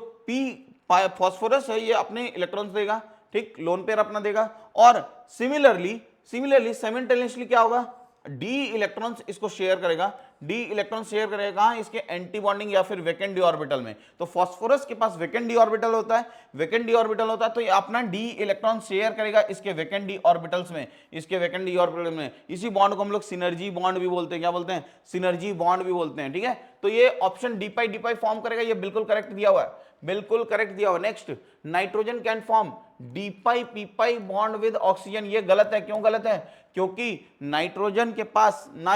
फॉस्फोरस है ये अपने इलेक्ट्रॉन्स देगा, ठीक, लोन पेयर अपना देगा, और सिमिलरली साइमल्टेनियसली क्या होगा, डी इलेक्ट्रॉन्स इसको शेयर करेगा, डी इलेक्ट्रॉन शेयर करेगा कहां, इसके एंटी बॉन्डिंग या फिर वेकेंट डी ऑर्बिटल में। तो फास्फोरस के पास वेकेंट डी ऑर्बिटल होता है, वेकेंट डी ऑर्बिटल होता है तो ये अपना डी इलेक्ट्रॉन शेयर करेगा इसके वेकेंट डी ऑर्बिटल्स में, इसके वेकेंट डी ऑर्बिटल में। इसी बॉन्ड को हम लोग सिनर्जी बॉन्ड भी बोलते हैं, क्या बोलते हैं, सिनर्जी बॉन्ड भी बोलते हैं, ठीक है। तो ये ऑप्शन डी पाई फॉर्म करेगा, ये बिल्कुल करेक्ट दिया हुआ है, बिल्कुल करेक्ट दिया हुआ। Next, nitrogen can form D pi P pi bond with oxygen, ये गलत है। क्यों गलत है, क्योंकि नाइट्रोजन के पास ना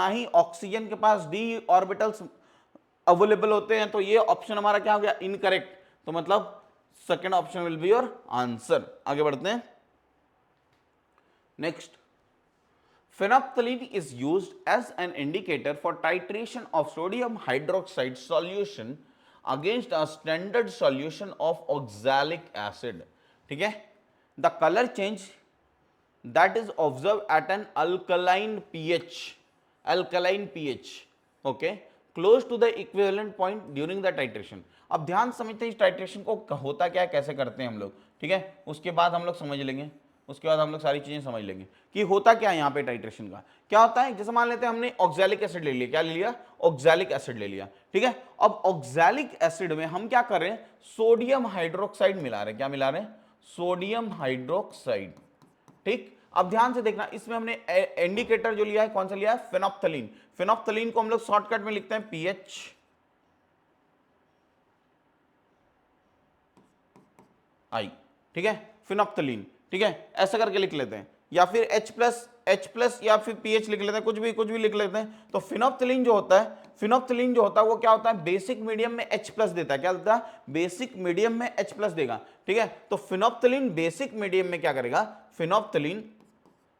ही ऑक्सीजन के पास डी ऑर्बिटल्स अवेलेबल होते हैं, तो ये ऑप्शन हमारा क्या हो गया, इनकरेक्ट। तो मतलब second option will be your answer. आगे बढ़ते हैं। Next, phenolphthalein is used as an indicator for titration of sodium hydroxide solution against a standard solution of oxalic acid, ठीक है। The color change that is observed at an alkaline pH, okay, close to the equivalent point during the titration। अब ध्यान समझते हैं इस titration को होता क्या है, कैसे करते हैं हम लोग, ठीक है। उसके बाद हम लोग समझ लेंगे, उसके बाद हम लोग सारी चीजें समझ लेंगे कि होता क्या है यहाँ पे टाइट्रेशन का। क्या होता है, जैसे मान लेते हैं हमने ऑक्सैलिक एसिड ले लिया, क्या ले लिया, ऑक्सैलिक एसिड ले लिया, ठीक है। अब ऑक्सैलिक एसिड में हम क्या कर रहे हैं, सोडियम हाइड्रोक्साइड मिला रहे हैं, क्या मिला रहे हैं, सोडियम हाइड्रोक्साइड, ठीक। अब ध्यान से देखना, इसमें हमने इंडिकेटर जो लिया है, कौन सा लिया है, फेनोप्थलीन। फेनोप्थलीन को हम लोग शॉर्टकट में लिखते हैं पीएच आई, ठीक है, फेनोप्थलीन, ठीक है, ऐसा करके लिख लेते हैं, या फिर H प्लस या फिर पीएच लिख लेते हैं, कुछ भी लिख लेते हैं। तो फिनोप्थलीन जो होता है, वो क्या होता है, बेसिक मीडियम में H प्लस देता है, क्या देता है, बेसिक मीडियम में H प्लस देगा, ठीक है। तो फिनोप्थलीन बेसिक मीडियम में क्या करेगा, फिनोप्थलीन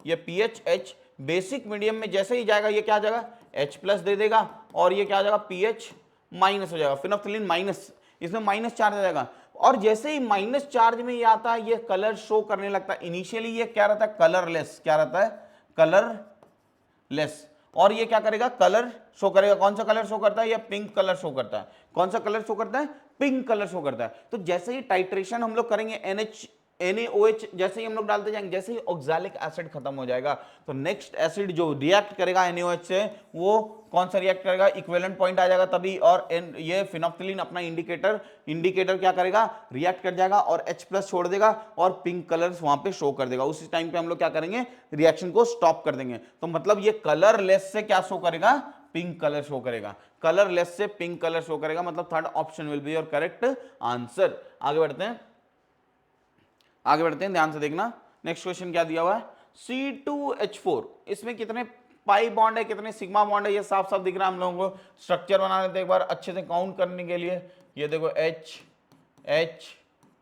ये PHH बेसिक मीडियम में जैसे ही जाएगा, ये क्या आ जाएगा, H प्लस दे देगा, और ये क्या आ जाएगा, PH माइनस हो जाएगा, फिनोप्थलीन माइनस, इसमें माइनस चार्ज आ जाएगा। और जैसे ही माइनस चार्ज में ये आता है, ये कलर शो करने लगता है। इनिशियली ये क्या रहता है, कलरलेस, क्या रहता है, कलरलेस। और ये क्या करेगा, कलर शो करेगा। कौन सा कलर शो करता है, ये पिंक कलर शो करता है। कौन सा कलर शो करता है, पिंक कलर शो करता है। तो जैसे ही टाइट्रेशन हम लोग करेंगे, NaOH जैसे ही हम लोग डालते जाएंगे, जैसे ही ऑक्सैलिक एसिड खत्म हो जाएगा, तो नेक्स्ट एसिड जो रिएक्ट करेगा NaOH से, वो कौन सा रिएक्ट करेगा, इक्विवेलेंट पॉइंट आ जाएगा तभी। और ये फिनोप्थलीन अपना इंडिकेटर क्या करेगा, रिएक्ट कर जाएगा और H प्लस छोड़ देगा और पिंक कलर्स वहां पे शो कर देगा। उसी टाइम पे हम लोग क्या करेंगे, रिएक्शन को स्टॉप कर देंगे। तो मतलब ये कलरलेस से क्या शो करेगा, पिंक कलर शो करेगा, कलरलेस से पिंक कलर शो करेगा। मतलब third option will be your correct answer. आगे बढ़ते हैं, ध्यान से देखना। नेक्स्ट क्वेश्चन क्या दिया हुआ है, C2H4, इसमें कितने पाई बॉन्ड है, कितने सिग्मा बॉन्ड है, ये साफ साफ दिख रहा है हम लोगों को। स्ट्रक्चर बना लेते हैं एक बार अच्छे से काउंट करने के लिए। ये देखो H,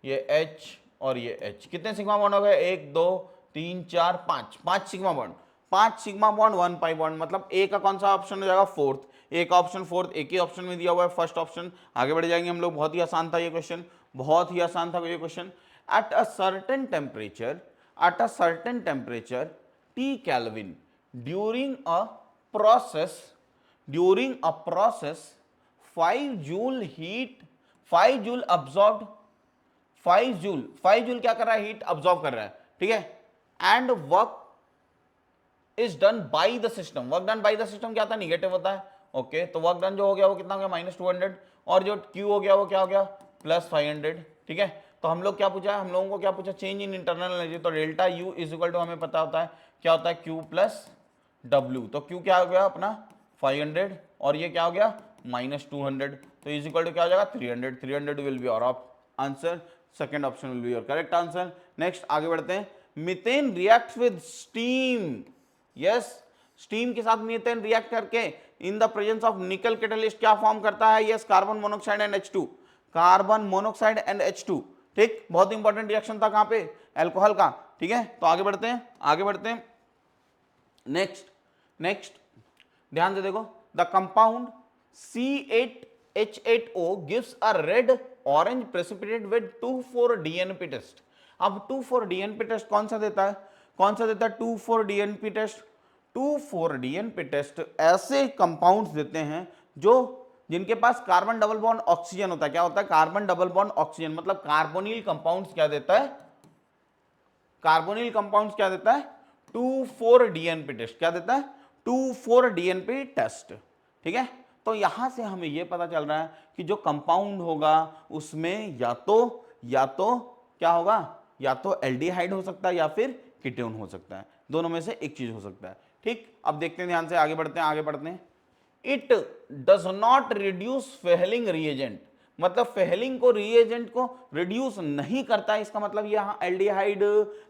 ये H और ये H, कितने सिग्मा बॉन्ड हो गए, 1 2 3 4 5 sigma bond, 5 sigma bond 1 pi bond. मतलब ए का कौन सा ऑप्शन हो जाएगा, फोर्थ। ए का ऑप्शन फोर्थ, एक ही ऑप्शन में दिया हुआ है, फर्स्ट ऑप्शन। आगे बढ़ जाएंगे हम लोग। बहुत ही आसान था ये क्वेश्चन, बहुत ही आसान था ये question. At a certain temperature T Kelvin, during a process 5 joule absorbed, 5 joule क्या कर रहा है, हीट अब्सॉर्ब कर रहा है, ठीक है। And work is done by the system, work done by the system क्या था, निगेटिव होता है, ओके। तो वर्क डन जो हो गया वो कितना हो गया, -200, और जो Q हो गया वो क्या हो गया, +500, ठीक है। तो हम लोग क्या पूछा, हम लोगों को क्या पूछा, चेंज इन इंटरनल एनर्जी। तो delta U is equal to हमें पता होता है क्या होता है, Q प्लस W। तो Q क्या हो गया अपना 500, और ये क्या हो गया -200, तो इज इक्वल टू क्या हो जाएगा 300 will be your answer. Second option will be your correct answer. Next आगे बढ़ते हैं। Methane reacts with steam, yes, steam के साथ मीथेन रिएक्ट करके इन द प्रेजेंस ऑफ निकल कैटलिस्ट क्या फॉर्म करता है, yes, carbon monoxide and H2, carbon monoxide and H2, ठीक। बहुत इंपॉर्टेंट रिएक्शन था कहां पे, अल्कोहल का, ठीक है। तो आगे बढ़ते हैं, नेक्स्ट ध्यान से देखो। The compound C8H8O gives a red orange precipitate with 2,4-DNP test. अब 2,4-DNP टेस्ट कौन सा देता है, 2,4-DNP टेस्ट 2,4-DNP टेस्ट ऐसे कंपाउंड्स देते हैं जिनके पास कार्बन डबल बॉन्ड ऑक्सीजन होता है। क्या होता है, कार्बन डबल बॉन्ड ऑक्सीजन। मतलब कार्बोनिल कंपाउंड्स क्या देता है, 2,4-DNP टेस्ट क्या देता है, 2,4 डीएनपी टेस्ट, ठीक है। तो यहां से हमें यह पता चल रहा है कि जो कंपाउंड होगा उसमें या तो क्या होगा, या तो एल्डिहाइड हो सकता है या फिर कीटोन हो सकता है, दोनों में से एक चीज हो सकता है, ठीक। अब देखते हैं, ध्यान से आगे बढ़ते हैं। It does not reduce Fehling reagent, मतलब फेहलिंग को रिएजेंट को रिड्यूस नहीं करता है, इसका मतलब यहां एल्डिहाइड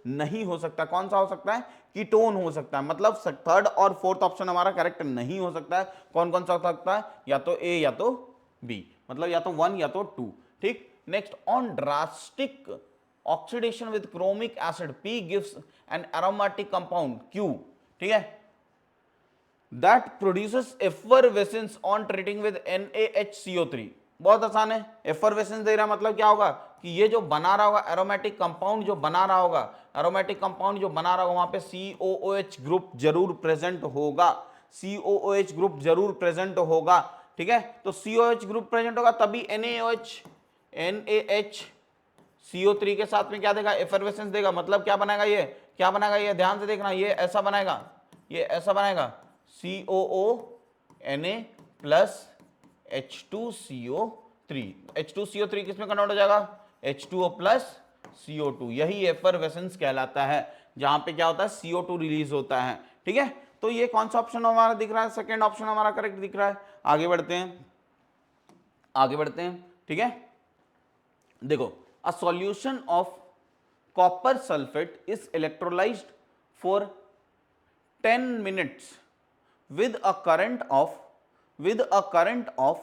नहीं हो सकता। कौन सा हो सकता है, कीटोन हो सकता है। मतलब थर्ड और फोर्थ ऑप्शन हमारा करेक्ट नहीं हो सकता है। कौन कौन सा हो सकता है, या तो ए या तो बी, मतलब या तो 1 या तो 2, ठीक। Next, on drastic oxidation with chromic acid P gives an aromatic compound Q, ठीक है, that produces effervescence on treating with NaHCO3। बहुत आसान है, effervescence दे रहा मतलब क्या होगा कि ये जो बना रहा होगा एरोमेटिक कंपाउंड, जो बना रहा होगा एरोमेटिक कंपाउंड जो बना रहा होगा वहां पे COOH ग्रुप जरूर प्रेजेंट होगा, COOH ग्रुप जरूर प्रेजेंट होगा, ठीक है। तो COOH ग्रुप प्रेजेंट होगा तभी NaHCO3 के साथ में क्या देगा, एफरवेसेंस देगा। मतलब क्या बनाएगा ये, क्या बनाएगा ये, ध्यान से देखना, ये ऐसा बनाएगा, ये ऐसा बनाएगा, COONA प्लस H2CO3। H2CO3 किसमें कन्वर्ट हो जाएगा, H2O प्लस CO2। यही एफरवेसेंस कहलाता है, जहां पे क्या होता है, CO2 रिलीज होता है, ठीक है। तो ये कौन सा ऑप्शन हमारा दिख रहा है, सेकेंड ऑप्शन हमारा करेक्ट दिख रहा है। आगे बढ़ते हैं, ठीक है। देखो, a solution of copper sulphate is electrolysed for 10 minutes with a current of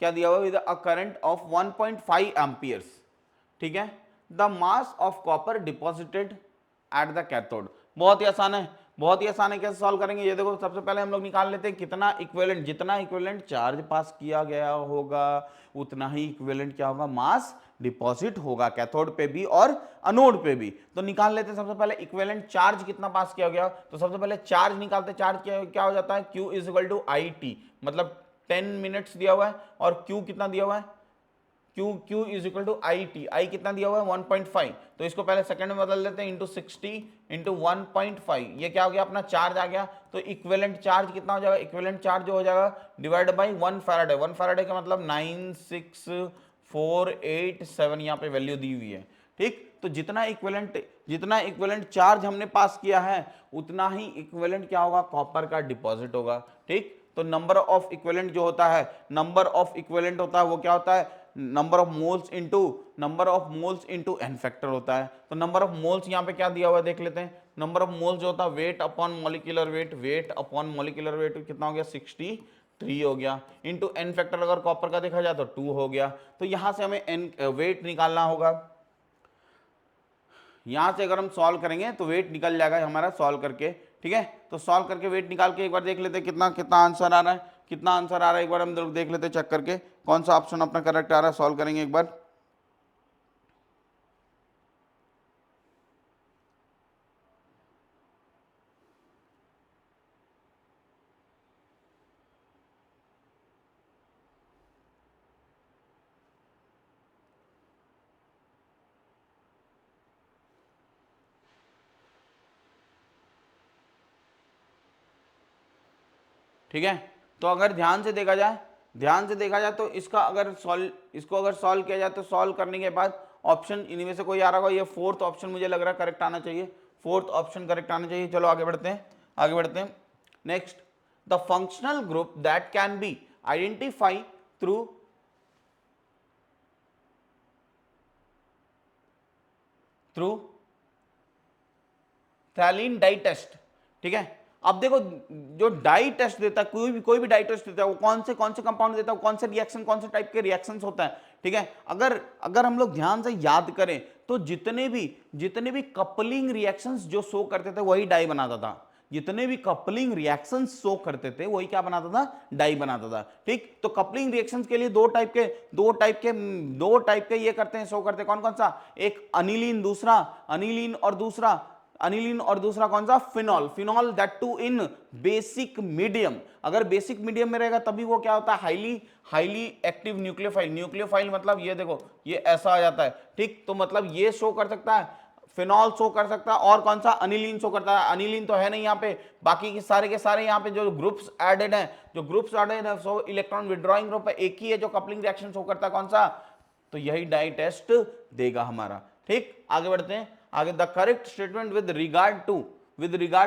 क्या दिया हुआ, with a current of 1.5 amperes, ठीक है। the mass of copper deposited at the cathode। बहुत ही आसान है, कैसे सॉल्व करेंगे ये देखो। सबसे पहले हम लोग निकाल लेते हैं कितना इक्विवेलेंट, जितना इक्विवेलेंट चार्ज पास किया गया होगा उतना ही इक्विवेलेंट क्या होगा, मास डिपॉजिट होगा कैथोड पे भी और अनोड पे भी। तो निकाल लेते हैं सबसे पहले इक्विवेलेंट चार्ज कितना पास किया गया। तो सबसे पहले चार्ज निकालते, चार्ज क्या हो जाता है, Q is equal to IT, मतलब 10 मिनट्स दिया हुआ है और Q कितना दिया हुआ है, Q is equal to IT, I कितना दिया हुआ है 1.5। तो इसको पहले सेकंड में बदल देते हैं, इंटू 60 इंटू 1.5, ये क्या हो गया, अपना चार्ज आ गया। तो इक्विवेलेंट चार्ज कितना हो जाएगा, इक्विवेलेंट चार्ज जो हो जाएगा डिवाइड बाई 1 फैराडे। 1 फैराडे का मतलब 96487 यहाँ पे वैल्यू दी हुई है, ठीक। तो जितना इक्विवेलेंट चार्ज हमने पास किया है उतना ही इक्विवेलेंट क्या होगा, कॉपर का डिपॉजिट होगा, ठीक। तो नंबर ऑफ इक्विवेलेंट जो होता है, नंबर ऑफ इक्विवेलेंट होता है वो क्या होता है, number of moles into n factor होता है। तो नंबर ऑफ मोल्स यहाँ पे क्या दिया हुआ है देख लेते हैं। नंबर ऑफ मोल्स जो होता है वेट अपॉन मॉलिक्यूलर वेट कितना हो गया, 63 हो गया, इंटू एन फैक्टर अगर कॉपर का देखा जाए तो 2 हो गया। तो यहां से हमें एन वेट निकालना होगा। यहां से अगर हम सॉल्व करेंगे तो वेट निकल जाएगा हमारा सॉल्व करके, ठीक है। तो सॉल्व करके वेट निकाल के एक बार देख लेते हैं कितना आंसर आ रहा है, एक बार हम लोग देख लेते हैं, चेक करके कौन सा ऑप्शन अपना करेक्ट आ रहा है। सॉल्व करेंगे एक बार, ठीक है। तो अगर ध्यान से देखा जाए तो इसको अगर सॉल्व किया जाए तो सॉल्व करने के बाद ऑप्शन इनमें से कोई आ रहा होगा, ये फोर्थ ऑप्शन मुझे लग रहा है करेक्ट आना चाहिए, फोर्थ ऑप्शन करेक्ट आना चाहिए। चलो आगे बढ़ते हैं। Next, the functional group that can be identify through phthalein dye test, ठीक है। अब देखो, जो डाई टेस्ट देता है, कोई भी डाई टेस्ट देता है, वो कौन से कंपाउंड देता है, कौन से टाइप के रिएक्शंस होता है, ठीक है। अगर हम लोग ध्यान से याद करें तो जितने भी कपलिंग रिएक्शंस जो शो करते थे वही डाई बनाता था, जितने भी कपलिंग रिएक्शंस शो करते थे वही क्या बनाता था, डाई बनाता था, ठीक। तो कपलिंग रिएक्शंस के लिए दो टाइप के ये करते हैं, शो करते हैं। कौन सा, एक अनिलीन और दूसरा कौन सा, phenol that to in basic medium. अगर बेसिक मीडियम में रहेगा तभी वो क्या होता है, हाईली एक्टिव न्यूक्लियोफाइल मतलब ये देखो, ये ऐसा आ जाता है, ठीक। तो मतलब ये शो कर सकता है फिनॉल शो कर सकता है, और कौन सा, अनिलीन शो करता है। अनिलीन तो है नहीं यहाँ पे, बाकी के सारे यहाँ पे जो ग्रुप्स एडेड हैं, जो ग्रुप्स एडेड है सो इलेक्ट्रॉन विड्रॉइंग ग्रुप है, एक ही है जो कपलिंग रिएक्शन शो करता है, कौन सा, तो यही डाई टेस्ट देगा हमारा। ठीक, आगे बढ़ते हैं आगे। The correct statement with regard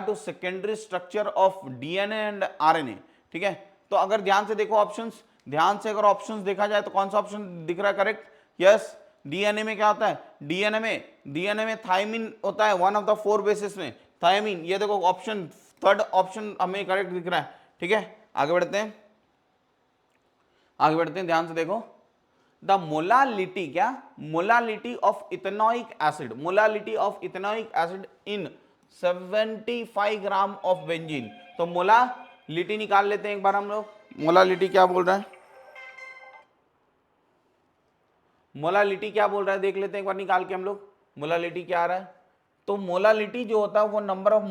to secondary structure of DNA and RNA. ठीक है, तो अगर ध्यान से देखो ऑप्शंस, ध्यान से अगर ऑप्शंस देखा जाए तो कौन सा ऑप्शन दिख रहा है करेक्ट, यस, डीएनए में क्या होता है, डीएनए में थायमिन होता है, वन ऑफ द 4 बेसिस में थायमिन, ये देखो ऑप्शन थर्ड ऑप्शन हमें करेक्ट दिख रहा है। ठीक है, आगे बढ़ते हैं ध्यान से देखो। द मोलालिटी, क्या, molality of ethanoic acid, molality of ethanoic acid in 75 gram of benzene. तो मोलालिटी निकाल लेते हैं एक बार हम लोग। मोलालिटी क्या बोल रहा है, मोलालिटी क्या बोल रहा है देख लेते हैं एक बार निकाल के हम लोग, मोलालिटी क्या आ रहा है। तो मोलालिटी जो होता है वो number of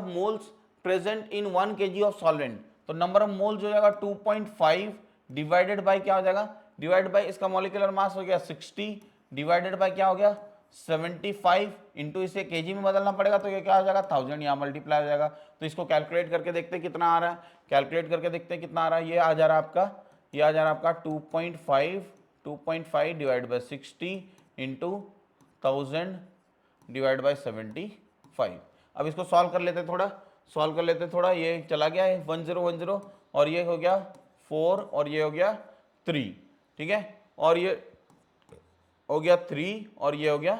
moles present in 1 kg of solvent. तो नंबर ऑफ मोल्स हो जाएगा 2.5 डिवाइडेड बाय क्या हो जाएगा, डिवाइड बाय इसका मॉलिक्यूलर मास हो गया 60 डिवाइडेड बाय क्या हो गया 75 इंटू इसे केजी में बदलना पड़ेगा, तो ये क्या हो जाएगा 1000, यहाँ मल्टीप्लाई हो जाएगा। तो इसको कैलकुलेट करके देखते हैं कितना आ रहा है, कैलकुलेट करके देखते हैं कितना आ रहा है। ये आ जा रहा है आपका, ये आ जा रहा है आपका 2.5 divide by 60 into 1000 divide by 75। अब इसको सॉल्व कर लेते थोड़ा, ये चला गया है 1010 और ये हो गया 4 और ये हो गया 3। ठीक है, और ये हो गया 3 और ये हो गया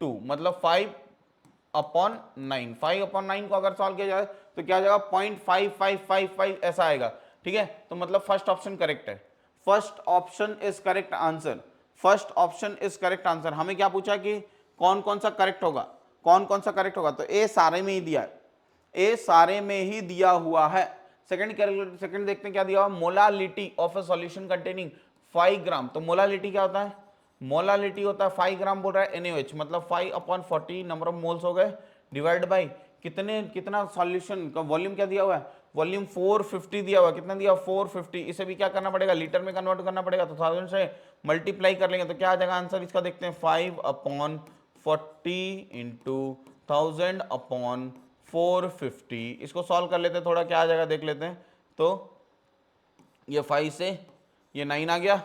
2, मतलब 5/9। 5/9 को अगर सॉल्व किया जाए तो क्या आ जाएगा 0.5555 ऐसा आएगा। ठीक है, तो मतलब फर्स्ट ऑप्शन करेक्ट है, first option is correct answer, first option is correct answer. हमें क्या पूछा कि कौन कौन सा करेक्ट होगा, तो ए सारे में ही दिया है, ए सारे में ही दिया हुआ है। सेकंड देखते हैं क्या दिया हुआ, molality of a solution containing 5 ग्राम। तो मोलालिटी क्या होता है, मोलालिटी होता है 5 ग्राम बोल रहा है NaOH, मतलब 5/40 नंबर ऑफ मोल्स हो गए, डिवाइड बाय कितना सॉल्यूशन का वॉल्यूम क्या दिया हुआ है, वॉल्यूम 450 दिया हुआ है, कितना दिया 450। इसे भी क्या करना पड़ेगा, लीटर में कन्वर्ट करना पड़ेगा, तो 1000 से मल्टीप्लाई कर लेंगे तो क्या आ जाएगा आंसर इसका, देखते हैं 5/40 इंटू 1000/450। इसको सॉल्व कर लेते हैं थोड़ा, क्या आ जाएगा देख लेते हैं। तो ये 5 से ये 9 आ गया,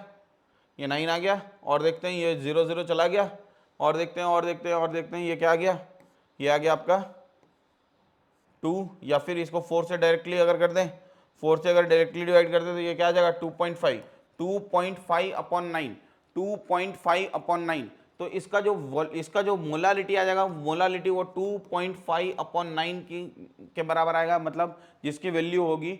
ये 9 आ गया, और देखते हैं ये 0 0 चला गया, और देखते हैं ये क्या आ गया, ये आ गया आपका 2, या फिर इसको 4 से डायरेक्टली अगर कर दें, 4 से अगर डायरेक्टली डिवाइड कर दें तो ये क्या आ जाएगा 2.5/9, 2.5/9। तो इसका जो मोलालिटी आ जाएगा, मोलालिटी वो 2.5/9 के बराबर आएगा, मतलब जिसकी वैल्यू होगी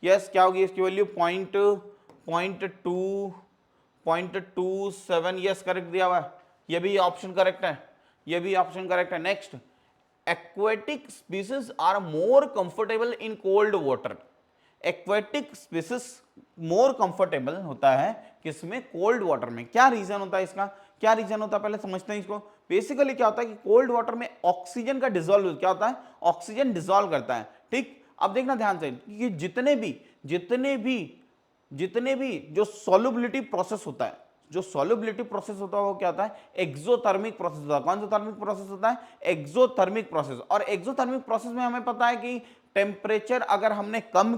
यस क्या होगी इसकी वैल्यू 0.27, यस करेक्ट दिया हुआ है, ये भी ऑप्शन करेक्ट है, next, aquatic species are more comfortable in cold water. Aquatic species more comfortable होता है किसमें, कोल्ड वाटर में। क्या रीजन होता है इसका, पहले समझते हैं इसको। बेसिकली क्या होता है कि कोल्ड वाटर में ऑक्सीजन का डिसॉल्व क्या होता है, ऑक्सीजन डिसॉल्व करता है। ठीक, अब देखना ध्यान से कि जितने भी जो सॉल्युबिलिटी प्रोसेस होता है, वो क्या होता है, एक्सोथर्मिक प्रोसेस होता है। कौन सा थर्मिक प्रोसेस होता है, एक्सोथर्मिक प्रोसेस। और एक्सोथर्मिक प्रोसेस में हमें पता है कि टेम्परेचर अगर हमने कम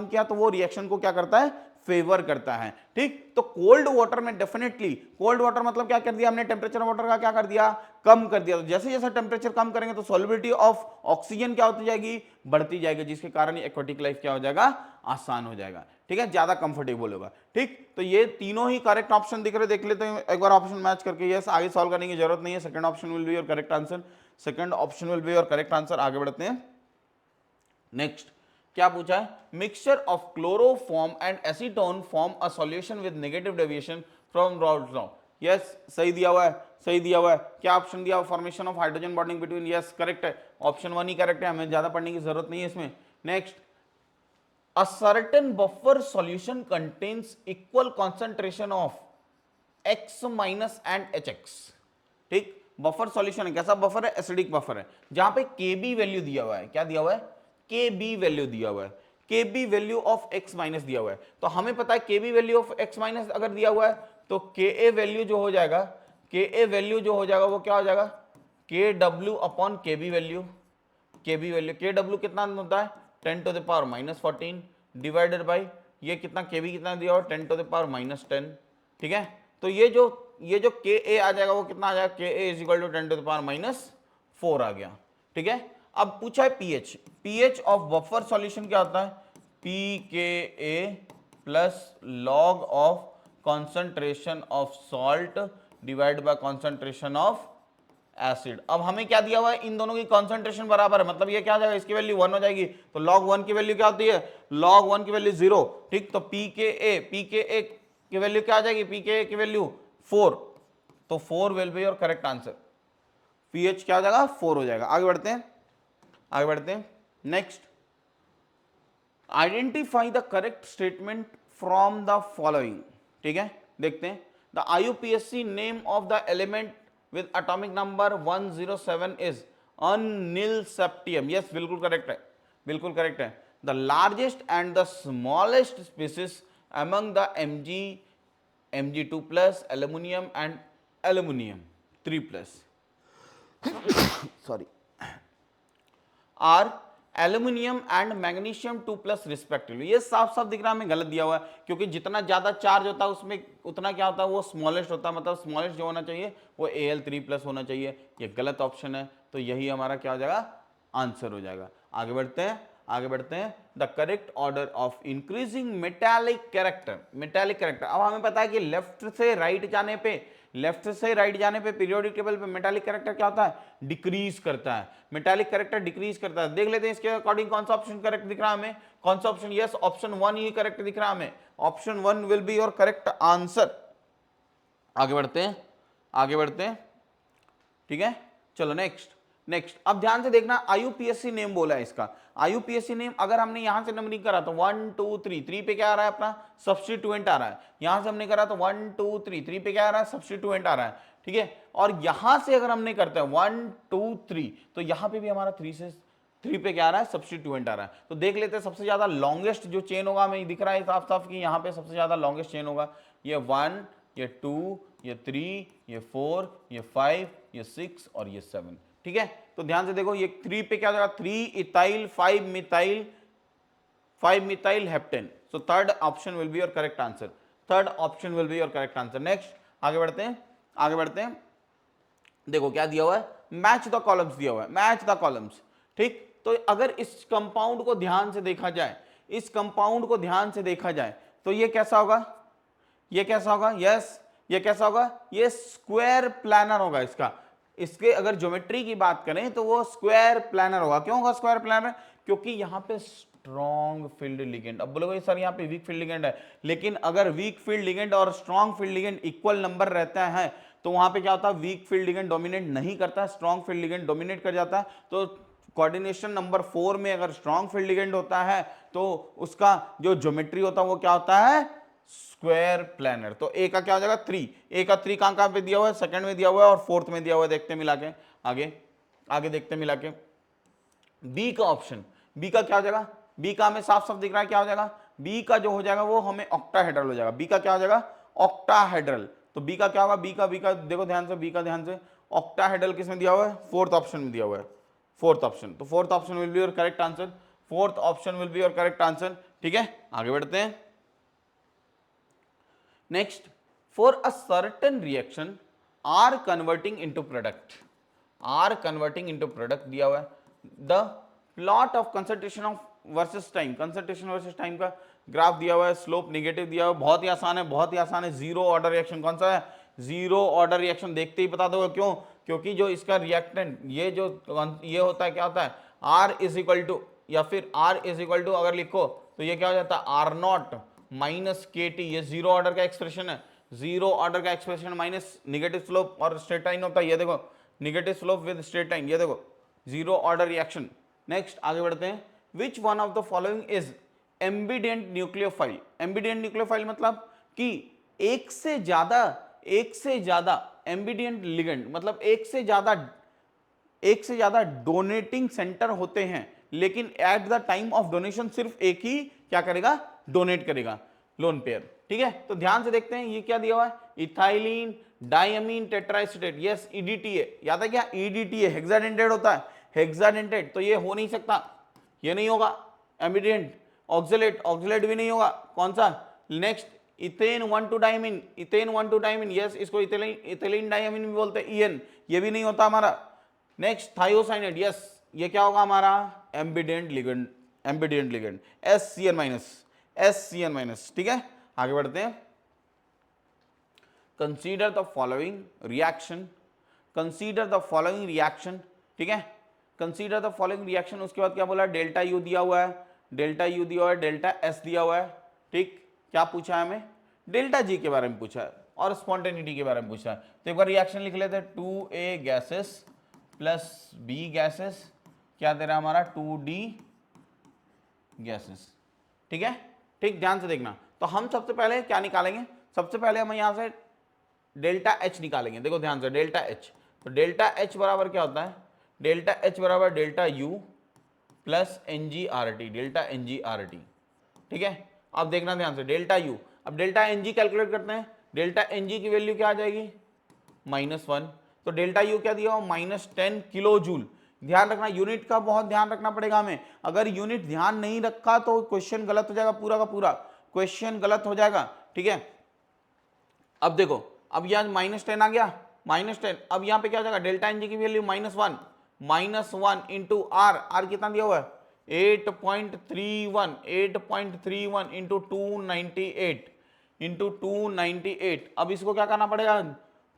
किया तो वो रिएक्शन को क्या करता है, फेवर करता है। ठीक, तो कोल्ड वाटर में डेफिनेटली, कोल्ड वाटर मतलब क्या कर दिया हमने, टेम्परेचर वाटर का क्या कर दिया, कम कर दिया। तो जैसे जैसे टेम्परेचर कम करेंगे तो सॉल्युबिलिटी ऑफ ऑक्सीजन क्या होती जाएगी, बढ़ती जाएगी, जिसके कारण एक्वेटिक लाइफ क्या हो जाएगा, आसान हो जाएगा। ठीक है, ज्यादा कंफर्टेबल होगा। ठीक, तो ये तीनों ही करेक्ट ऑप्शन दिख रहे, देख लेते हैं एक बार ऑप्शन मैच करके। यस, आगे सॉल्व करने की जरूरत नहीं है, second option will be your correct answer, आगे बढ़ते हैं। नेक्स्ट क्या पूछा है, mixture of chloroform and acetone form a solution with negative deviation from Rawls law. Yes, सही दिया हुआ है। क्या ऑप्शन दिया हुआ, formation of hydrogen bonding between, yes correct है, ऑप्शन 1 ही करेक्ट है, हमें ज्यादा पढ़ने की जरूरत नहीं है इसमें। Next, a certain buffer solution contains equal concentration of X minus and HX। ठीक, बफर सॉल्यूशन है, कैसा बफर है, एसिडिक बफर है, जहां पे Kb वैल्यू दिया हुआ है, क्या दिया हुआ है, Kb वैल्यू दिया हुआ है, Kb value of X minus दिया हुआ है। तो हमें पता है Kb value of X minus अगर दिया हुआ है तो Ka वैल्यू जो हो जाएगा, के ए वैल्यू जो हो जाएगा वो क्या हो जाएगा, K W upon K B value, K W कितना होता है 10 to the power -14 divided by ये कितना के बी कितना दिया हुआ 10 टू द पावर -10, ठीक है। तो ये जो के ए आ जाएगा वो कितना आ जाएगा, K a is equal to 10 to the power -4 आ गया, ठीक है। अब पूछा है pH, pH of buffer solution क्या होता है, p K a plus log of concentration of salt divide by concentration of acid. अब हमें क्या दिया हुआ है, इन दोनों की कॉन्सेंट्रेशन बराबर है, मतलब ये क्या हो जाएगा, इसकी वैल्यू 1 हो जाएगी, तो log 1 की वैल्यू क्या होती है, log 1 की वैल्यू 0, ठीक। तो पी के ए की वैल्यू क्या आ जाएगी, पी के ए की वैल्यू 4, तो 4 will be your correct answer, pH क्या हो जाएगा 4 हो जाएगा। आगे बढ़ते हैं next, identify the correct statement from the following, ठीक है। देखते हैं, the IUPAC name of the element with atomic number 107 is unnilseptium, yes बिल्कुल करेक्ट है, बिल्कुल करेक्ट है। The largest and the smallest species among the Mg2 plus aluminum and aluminum 3 plus sorry are aluminium and magnesium 2 plus respectively. ये साफ साफ दिख रहा है, हमें गलत दिया हुआ है, क्योंकि जितना ज्यादा चार्ज होता है उसमें उतना क्या होता है, वो स्मॉलेस्ट होता है, मतलब स्मॉलेस्ट जो होना चाहिए वो Al3 प्लस होना चाहिए। ये गलत ऑप्शन है, तो यही हमारा क्या हो जाएगा, आंसर हो जाएगा। आगे बढ़ते हैं the correct order of increasing metallic character. Metallic character, अब हमें पता है कि लेफ्ट से राइट जाने पे पीरियोडिक टेबल पे मेटालिक कैरेक्टर क्या होता है, डिक्रीज करता है, मेटालिक कैरेक्टर डिक्रीज करता है। देख लेते हैं इसके अकॉर्डिंग कौन सा ऑप्शन करेक्ट दिख रहा है हमें, कौन सा ऑप्शन, यस ऑप्शन 1 ही करेक्ट दिख रहा है हमें, option 1 will be your correct answer. आगे बढ़ते हैं ठीक है, चलो नेक्स्ट अब ध्यान से देखना, आईयूपीएससी नेम बोला है इसका। आईयूपीएससी नेम अगर हमने यहां से नंबरिंग करा तो 1 2 3 3 पे क्या आ रहा है, अपना सब्स्टिट्यूएंट आ रहा है। यहां से हमने करा तो 1 2 3 3 पे क्या आ रहा है, सब्स्टिट्यूएंट आ रहा है, ठीक है। और यहां से अगर हमने करते हैं 1 2 3 तो यहां पे भी हमारा 3 से 3 पे क्या आ रहा है, सब्स्टिट्यूएंट आ रहा है। तो देख लेते हैं सबसे ज्यादा लॉन्गेस्ट जो चेन होगा, हमें दिख रहा है साफ साफ कि यहाँ पे सबसे ज्यादा लॉन्गेस्ट चेन होगा, ये 1 ये 2 ये 3 ये 4 ये 5 ये 6 और ये 7, ठीक है। तो ध्यान से देखो, ये 3 पे क्या जाएगा, 3 ethyl 5 methyl heptane. So third option will be your correct answer. Next आगे बढ़ते हैं देखो क्या दिया हुआ है, मैच द कॉलम्स दिया हुआ है, मैच द कॉलम्स, ठीक। तो अगर इस कंपाउंड को ध्यान से देखा जाए, तो ये कैसा होगा, ये कैसा होगा, ये स्क्वायर प्लानर होगा इसके अगर ज्योमेट्री की बात करें तो वो स्क्वायर प्लानर होगा। क्यों होगा स्क्वायर प्लानर, क्योंकि यहां पे स्ट्रॉन्ग फील्ड लिगेंड, अब बोलोगे सर यहाँ पे वीक फील्ड लिगेंड है, लेकिन अगर वीक फील्ड लिगेंड और strong field ligand equal number रहता है तो वहां पे क्या होता है, वीक फील्ड लिगेंड डोमिनेट नहीं करता है, स्ट्रॉन्ग फील्ड लिगेंड डोमिनेट कर जाता है। तो कोऑर्डिनेशन नंबर 4 में अगर स्ट्रॉन्ग फील्ड लिगेंड होता है तो उसका जो ज्योमेट्री होता है वो क्या होता है, स्क्वायर प्लानर। तो ए का क्या हो जाएगा 3, ए का 3 कहां पे दिया हुआ है, सेकंड में दिया हुआ है और फोर्थ में दिया हुआ है। देखते हैं मिला के, आगे देखते हैं मिला के। बी का ऑप्शन, बी का क्या हो जाएगा, बी का हमें साफ साफ दिख रहा है क्या हो जाएगा, बी का जो हो जाएगा वो हमें ऑक्टाहेड्रल हो जाएगा। बी का क्या हो जाएगा, ऑक्टाहेड्रल। तो बी का क्या होगा, बी का देखो ध्यान से, बी का ध्यान से, ऑक्टाहेड्रल किसमें दिया हुआ है, फोर्थ ऑप्शन में दिया हुआ है, फोर्थ ऑप्शन। तो fourth option will be your correct answer, ठीक है। आगे बढ़ते हैं next, for a certain reaction are converting into product दिया हुआ है। The plot of concentration versus time का ग्राफ दिया हुआ है, स्लोप नेगेटिव दिया हुआ है। बहुत ही आसान है, जीरो ऑर्डर रिएक्शन। कौन सा है, जीरो ऑर्डर रिएक्शन। देखते ही बता दोगे क्यों, क्योंकि जो इसका रिएक्टेंट ये होता है, क्या होता है, R इज इक्वल टू, या फिर R इज इक्वल टू अगर लिखो तो ये क्या हो जाता है, R0 माइनस KT। ये जीरो ऑर्डर का एक्सप्रेशन है, माइनस नेगेटिव स्लोप और स्ट्रेट लाइन होता है। ये देखो negative slope with straight line, ये देखो जीरो ऑर्डर रिएक्शन। नेक्स्ट आगे बढ़ते हैं, which one of the following is ambient nucleophile. Ambient nucleophile मतलब कि एक से ज्यादा एम्बिडेंट लिगेंड, मतलब एक से ज्यादा डोनेटिंग सेंटर होते हैं, लेकिन at the time of donation सिर्फ एक ही क्या करेगा, डोनेट करेगा, लोन पेयर, ठीक है। तो ध्यान से देखते हैं ये क्या दिया हुआ है, ethylene diamine tetraacetate, yes EDTA, याद है क्या EDTA हेक्साडेंटेट होता है, हेक्साडेंटेट, तो ये हो नहीं सकता, ये नहीं होगा एम्बिडेंट। ऑक्सलेट, ऑक्सलेट भी नहीं होगा, कौन सा next, ethane 1,2 diamine, ethane 1,2 diamine, yes इसको इथिलीन, इथिलीन डायमीन भी बोलते हैं EN, ये भी नहीं होता हमारा। नेक्स्ट थायोसाइनेट, यस ये क्या होगा हमारा ambient ligand, ambient ligand SCN-, ठीक है। आगे बढ़ते हैं, consider the following reaction, consider the following reaction, ठीक है, कंसीडर द फॉलोइंग रिएक्शन। उसके बाद क्या बोला, डेल्टा यू दिया हुआ है, डेल्टा यू दिया हुआ है, डेल्टा एस दिया हुआ है, ठीक। क्या पूछा है हमें, डेल्टा जी के बारे में पूछा है और स्पॉन्टेनिटी के बारे में पूछा है। तो एक बार रिएक्शन लिख लेते हैं, 2A gases plus B gases, क्या दे रहा है हमारा 2D गैसेस, ठीक है, ठीक, ध्यान से देखना। तो हम सबसे पहले क्या निकालेंगे, सबसे पहले हम यहां से डेल्टा एच निकालेंगे, देखो ध्यान से, डेल्टा एच, तो डेल्टा एच बराबर क्या होता है, डेल्टा एच बराबर delta U plus NgRT, delta NgRT, ठीक है। अब देखना ध्यान से, डेल्टा यू, अब डेल्टा Ng कैलकुलेट करते हैं, डेल्टा Ng की वैल्यू क्या आ जाएगी -1, तो डेल्टा यू क्या दिया हो -10 किलो जूल। ध्यान रखना, यूनिट का बहुत ध्यान रखना पड़ेगा हमें, अगर यूनिट ध्यान नहीं रखा तो क्वेश्चन गलत हो जाएगा, पूरा का पूरा क्वेश्चन गलत हो जाएगा, ठीक है। अब देखो, अब यहाँ -10 आ गया, -10, अब यहाँ पे क्या हो जाएगा, डेल्टा Ng की वैल्यू -1, -1 इंटू आर कितना दिया हुआ है 8.31, 8.31 इंटू 298 इंटू 298। अब इसको क्या करना पड़ेगा,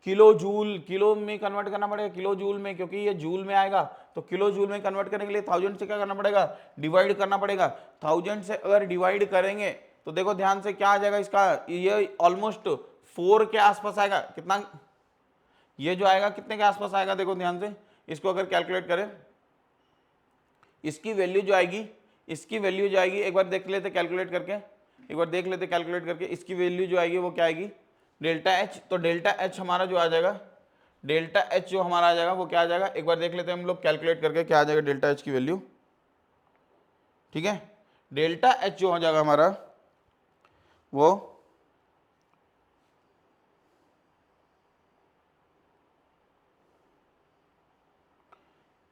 किलो जूल, किलो में कन्वर्ट करना पड़ेगा, किलो जूल में, क्योंकि ये जूल में आएगा, तो किलो जूल में कन्वर्ट करने के लिए 1000 से क्या करना पड़ेगा, डिवाइड करना पड़ेगा। 1000 से अगर डिवाइड करेंगे तो देखो ध्यान से क्या आ जाएगा इसका, ये ऑलमोस्ट 4 के आसपास आएगा, कितना, ये जो आएगा कितने के आसपास आएगा, देखो ध्यान से, इसको अगर कैलकुलेट करें, इसकी वैल्यू जो आएगी, इसकी वैल्यू जो आएगी, एक बार देख लेते कैलकुलेट करके, एक बार देख लेते कैलकुलेट करके, इसकी वैल्यू जो आएगी वो क्या आएगी, डेल्टा एच, तो डेल्टा एच हमारा जो आ जाएगा, डेल्टा एच जो हमारा आ जाएगा वो क्या आ जाएगा, एक बार देख लेते हैं हम लोग कैलकुलेट करके क्या आ जाएगा डेल्टा एच की वैल्यू, ठीक है। डेल्टा एच जो हो जाएगा हमारा वो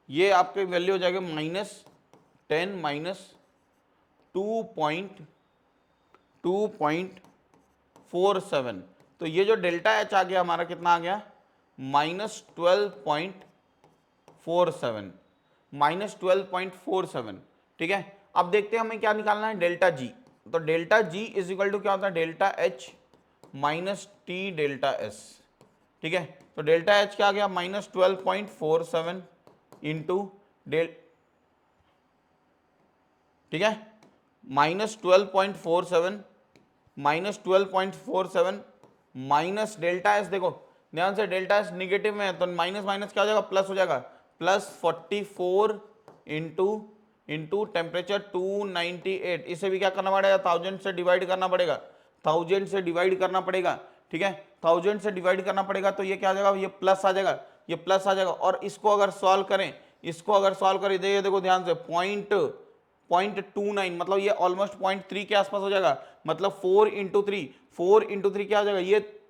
ये आपके वैल्यू हो जाएगा -10 -2.47। तो ये जो डेल्टा एच आ गया हमारा कितना आ गया -12.47, -12.47, ठीक है। अब देखते हैं हमें क्या निकालना है, डेल्टा जी, तो delta G is equal to क्या होता है, delta H minus T delta S, ठीक है। तो डेल्टा एच क्या आ गया -12.47 इंटू डेल, ठीक है, -12.47 माइनस डेल्टा एस, देखो ध्यान से, डेल्टा एस निगेटिव में है तो माइनस माइनस क्या हो जाएगा, प्लस हो जाएगा, +44 इंटू टेम्परेचर 298, इसे भी क्या करना पड़ेगा 1000 से डिवाइड करना पड़ेगा, 1000 से डिवाइड करना पड़ेगा, ठीक है, 1000 से डिवाइड करना पड़ेगा, तो ये क्या आ जाएगा, ये प्लस आ जाएगा, ये प्लस आ जाएगा। और इसको अगर सॉल्व करें, इसको अगर सॉल्व करें, देखो ध्यान से, 0.29, मतलब ये ऑलमोस्ट 0.3 के आसपास हो जाएगा, मतलब 4 इंटू थ्री क्या हो जाएगा,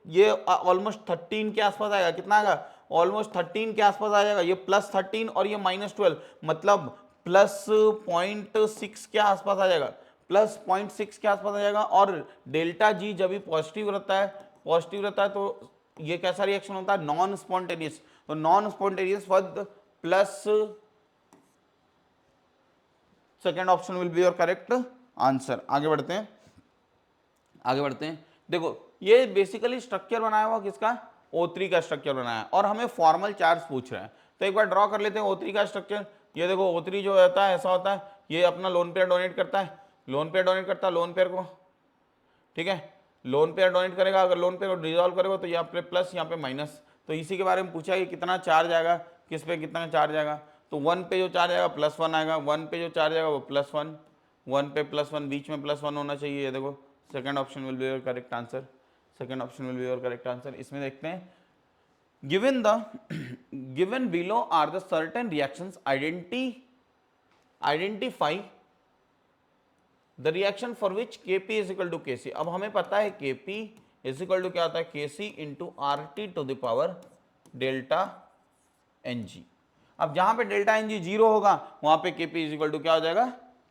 ये ऑलमोस्ट 13 के आसपास आएगा, कितना आएगा ऑलमोस्ट 13 के आसपास आ जाएगा, ये +13 और ये -12, मतलब +0.6 के आसपास आ जाएगा, +0.6 के आसपास आ जाएगा। और डेल्टा जी जब भी पॉजिटिव रहता है तो ये कैसा रिएक्शन होता है, नॉन स्पॉन्टेनियस, तो नॉन स्पॉन्टेनियस पद plus, second option will be your correct answer. आगे बढ़ते हैं, देखो ये बेसिकली स्ट्रक्चर बनाया हुआ किसका, O3 का स्ट्रक्चर बनाया है, और हमें फॉर्मल चार्ज पूछ रहे हैं, तो एक बार ड्रॉ कर लेते हैं O3 का स्ट्रक्चर। ये देखो O3 जो होता है ऐसा होता है, ये अपना लोन पेयर डोनेट करता है, लोन पेयर को, ठीक है, लोन पेयर डोनेट करेगा, अगर लोन पेयर को डिजोल्व करेगा तो यहाँ पे प्लस, यहाँ पे माइनस, तो इसी के बारे में पूछा है कि कितना चार्ज आएगा, किस पे कितना चार्ज आएगा, तो 1 पे जो चार्ज आएगा +1 आएगा, 1 पे जो चार्ज आएगा वो +1, 1 पे +1, बीच में +1 होना चाहिए, ये देखो second option will be your correct answer, second option will be your correct answer. इसमें देखते हैं, given below are the certain reactions, identify the reaction for which Kp is equal to Kc। अब हमें पता है Kp इज इक्वल टू क्या होता है K c into R T to the power delta n g. अब जहां पे डेल्टा एन जी जीरो होगा वहां पे केपी इज इक्वल टू क्या हो जाएगा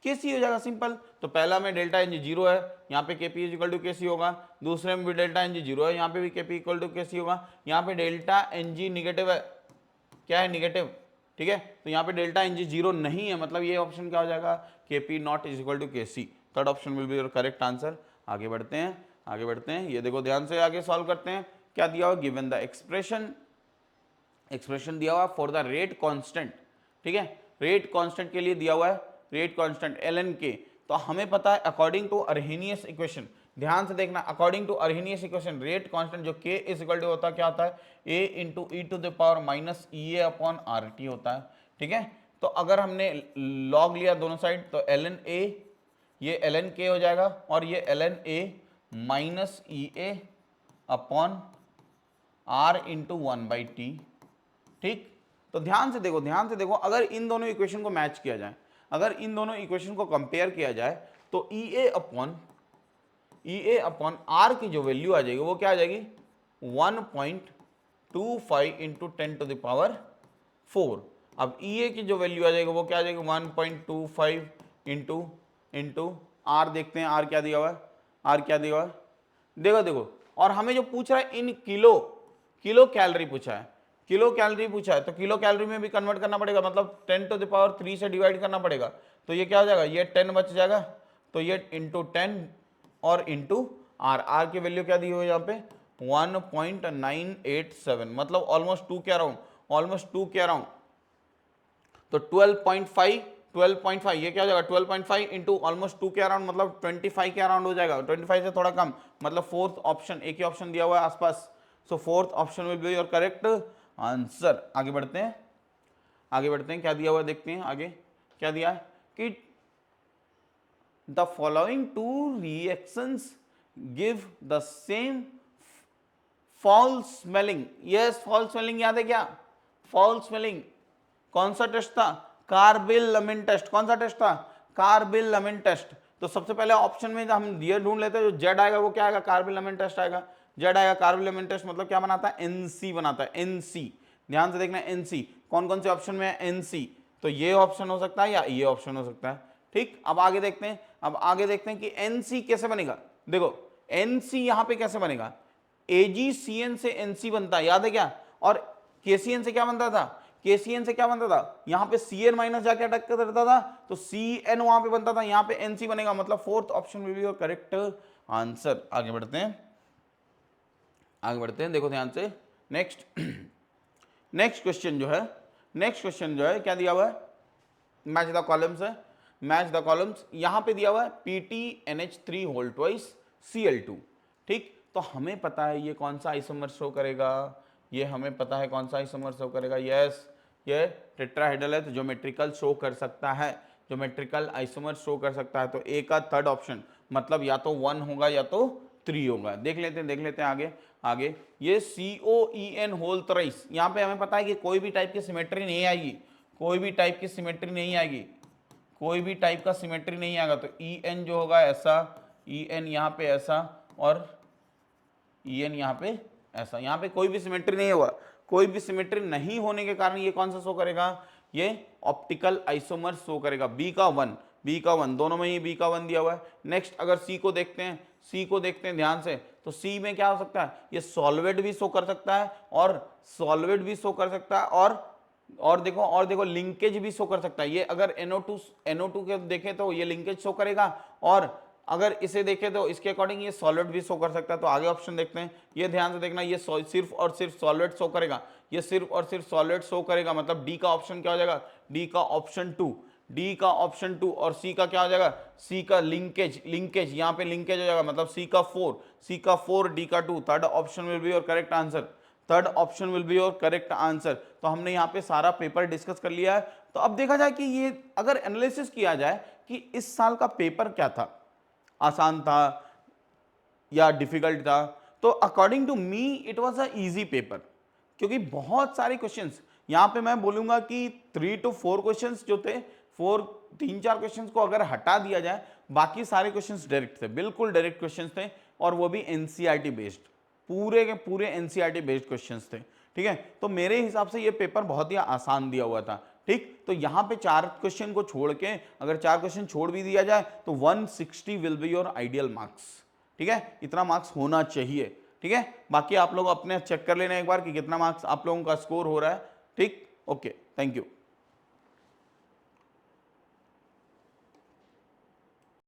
के सी हो जाएगा, सिंपल। तो पहला में डेल्टा एन जी जीरो है, यहाँ पे KP is equal to K सी होगा। दूसरे में भी डेल्टा एन जी जीरो है, यहाँ पे भी केपी इक्वल टू के सी होगा। यहाँ पे डेल्टा एन जी निगेटिव है, क्या है निगेटिव, ठीक है। तो यहाँ पे डेल्टा एन जी जीरो नहीं है, मतलब ये ऑप्शन क्या हो जाएगा K p not is equal to K c. Third option will be your correct answer. आगे बढ़ते हैं, आगे बढ़ते हैं। ये देखो ध्यान से आगे सॉल्व करते हैं। क्या दिया हुआ, गिवन द एक्सप्रेशन दिया हुआ फॉर द रेट कांस्टेंट, ठीक है। रेट कांस्टेंट के लिए दिया हुआ है रेट कांस्टेंट ln के। तो हमें पता है अकॉर्डिंग टू अर्हेनियस इक्वेशन, ध्यान से देखना, according to Arrhenius equation rate constant जो k इज इक्वल टू होता है क्या होता है a into e to the power minus E A upon R T होता है, ठीक है। तो अगर हमने लॉग लिया दोनों साइड तो ln a ये ln k हो जाएगा और ये ln a minus E A upon R into one by T, ठीक। तो ध्यान से देखो, ध्यान से देखो, अगर इन दोनों इक्वेशन को मैच किया जाए, अगर इन दोनों इक्वेशन को कंपेयर किया जाए तो ई ए अपॉन आर की जो वैल्यू आ जाएगी वो क्या आ जाएगी 1.25 इंटू 10 टू द पावर 4। अब ई ए की जो वैल्यू आ जाएगी वो क्या आ जाएगी 1.25 इंटू आर। देखते हैं आर क्या दिया हुआ है, आर क्या दिया हुआ है, देखो देखो। और हमें जो पूछ रहा है इन किलो कैलोरी पूछा है, किलो कैलोरी पूछा है, तो किलो कैलोरी में भी कन्वर्ट करना पड़ेगा, मतलब 10 टू द पावर 3 से डिवाइड करना पड़ेगा। तो ये क्या हो जाएगा, ये 10 बच जाएगा, तो ये इंटू 10 और इंटू आर। आर की वैल्यू क्या दी हुई है यहाँ पे 1.987, मतलब ऑलमोस्ट 2 के अराउंड, ऑलमोस्ट 2 के अराउंड। तो 12.5 ये क्या हो जाएगा 12.5 इंटू ऑलमोस्ट 2 के अराउंड, मतलब 25 के अराउंड हो जाएगा, 25 से थोड़ा कम, मतलब फोर्थ ऑप्शन, एक ही ऑप्शन दिया हुआ है आसपास। So fourth option will be your correct answer. आगे बढ़ते हैं, आगे बढ़ते हैं, क्या दिया हुआ है देखते हैं आगे क्या दिया है कि the following two reactions give the same fall smelling. Yes, fall smelling याद है क्या, फॉल स्मेलिंग कौन सा टेस्ट था, कार्बिल-लमिन टेस्ट। कौन सा टेस्ट था, कार्बिल-लमिन टेस्ट। तो सबसे पहले ऑप्शन में हम ये ढूंढ लेते हैं, जो जेड आएगा वो क्या आएगा, कार्बिल-लमिन टेस्ट आएगा। जेड आएगा, कार्बिल-लमिन टेस्ट मतलब क्या बनाता है, एनसी बनाता है, एनसी। ध्यान से देखना एनसी कौन कौन से ऑप्शन में है, एनसी। तो ये ऑप्शन हो सकता है या ये ऑप्शन हो सकता है, ठीक। अब आगे देखते हैं, अब आगे देखते हैं कि एनसी कैसे बनेगा। देखो एनसी यहां पे कैसे बनेगा, एजीसीएन से एनसी बनता है, याद है क्या, और केसीएन से क्या बनता था, केसीएन से क्या बनता था, यहां पे सीएन माइनस जाके अटक कर रहता था, तो सीएन वहां पे बनता था, यहां पे एनसी बनेगा, मतलब fourth option will be your correct answer. आगे बढ़ते हैं, आगे बढ़ते हैं, देखो ध्यान से। नेक्स्ट नेक्स्ट क्वेश्चन जो है, नेक्स्ट क्वेश्चन जो है क्या दिया हुआ है, मैच द कॉलम्स है, मैच द कॉलम्स। यहां पे दिया हुआ है PTNH3 होल ट्वाइस Cl2, ठीक। तो हमें पता है ये कौन सा आइसोमर शो करेगा, ये हमें पता है कौन सा आइसोमर शो करेगा, यस ये टेट्राहेड्रल है, तो ज्योमेट्रिकल शो कर सकता है, ज्योमेट्रिकल आइसोमर शो कर सकता है। तो ए का थर्ड ऑप्शन मतलब या तो 1 होगा या तो 3 होगा। देख लेते हैं, देख लेते हैं आगे, आगे ये COEN होल थ्राइस, यहाँ पे हमें पता है कि कोई भी टाइप की सिमेट्री नहीं आएगी, कोई भी टाइप की सिमेट्री नहीं आएगी, कोई भी टाइप का सिमेट्री नहीं आएगा। तो EN जो होगा ऐसा, EN यहाँ पे ऐसा और EN यहाँ पे ऐसा, यहाँ पे कोई भी सिमेट्री नहीं होगा। कोई भी सिमेट्री नहीं होने के कारण ये कौन सा शो करेगा, ये ऑप्टिकल आइसोमर शो करेगा। बी का 1 दोनों में ही बी का 1 दिया हुआ है। नेक्स्ट अगर सी को देखते हैं, सी को देखते हैं ध्यान से, तो सी में क्या हो सकता है, ये सॉल्वेट भी शो कर सकता है और सॉल्वेट भी शो कर सकता है और देखो लिंकेज भी शो कर सकता है। ये अगर NO2 के देखें तो ये लिंकेज शो करेगा, और अगर इसे देखें तो इसके अकॉर्डिंग ये सॉलिड भी शो कर सकता है। तो आगे ऑप्शन देखते हैं, ये ध्यान से देखना, ये सिर्फ और सिर्फ सॉलिड शो करेगा, ये सिर्फ और सिर्फ सॉलिड शो करेगा, मतलब डी का ऑप्शन क्या हो जाएगा, डी का ऑप्शन 2, डी का ऑप्शन 2। और सी का क्या हो जाएगा, सी का लिंकेज यहाँ पे लिंकेज हो जाएगा, मतलब सी का 4, डी का 2। Third option will be your correct answer, third option will be your correct answer. तो हमने यहाँ पे सारा पेपर डिस्कस कर लिया है। तो अब देखा जाए कि ये अगर एनालिसिस किया जाए कि इस साल का पेपर क्या था, आसान था या डिफिकल्ट था, तो according to me it was a easy paper, क्योंकि बहुत सारे क्वेश्चंस यहाँ पे मैं बोलूंगा कि 3 to 4 क्वेश्चंस जो थे, 3-4 क्वेश्चंस को अगर हटा दिया जाए, बाकी सारे क्वेश्चंस डायरेक्ट थे, बिल्कुल डायरेक्ट क्वेश्चंस थे, और वो भी एनसीईआरटी बेस्ड, पूरे के पूरे एनसीईआरटी बेस्ड क्वेश्चंस थे। ठीक है, तो मेरे हिसाब से ये पेपर बहुत ही आसान दिया हुआ था। ठीक, तो यहाँ पे 4 क्वेश्चन को छोड़ के, अगर 4 क्वेश्चन छोड़ भी दिया जाए तो 160 will be your ideal marks. ठीक है, इतना मार्क्स होना चाहिए। ठीक है, बाकी आप लोग अपने चेक कर लेना एक बार कि कितना मार्क्स आप लोगों का स्कोर हो रहा है। ठीक, ओके, थैंक यू।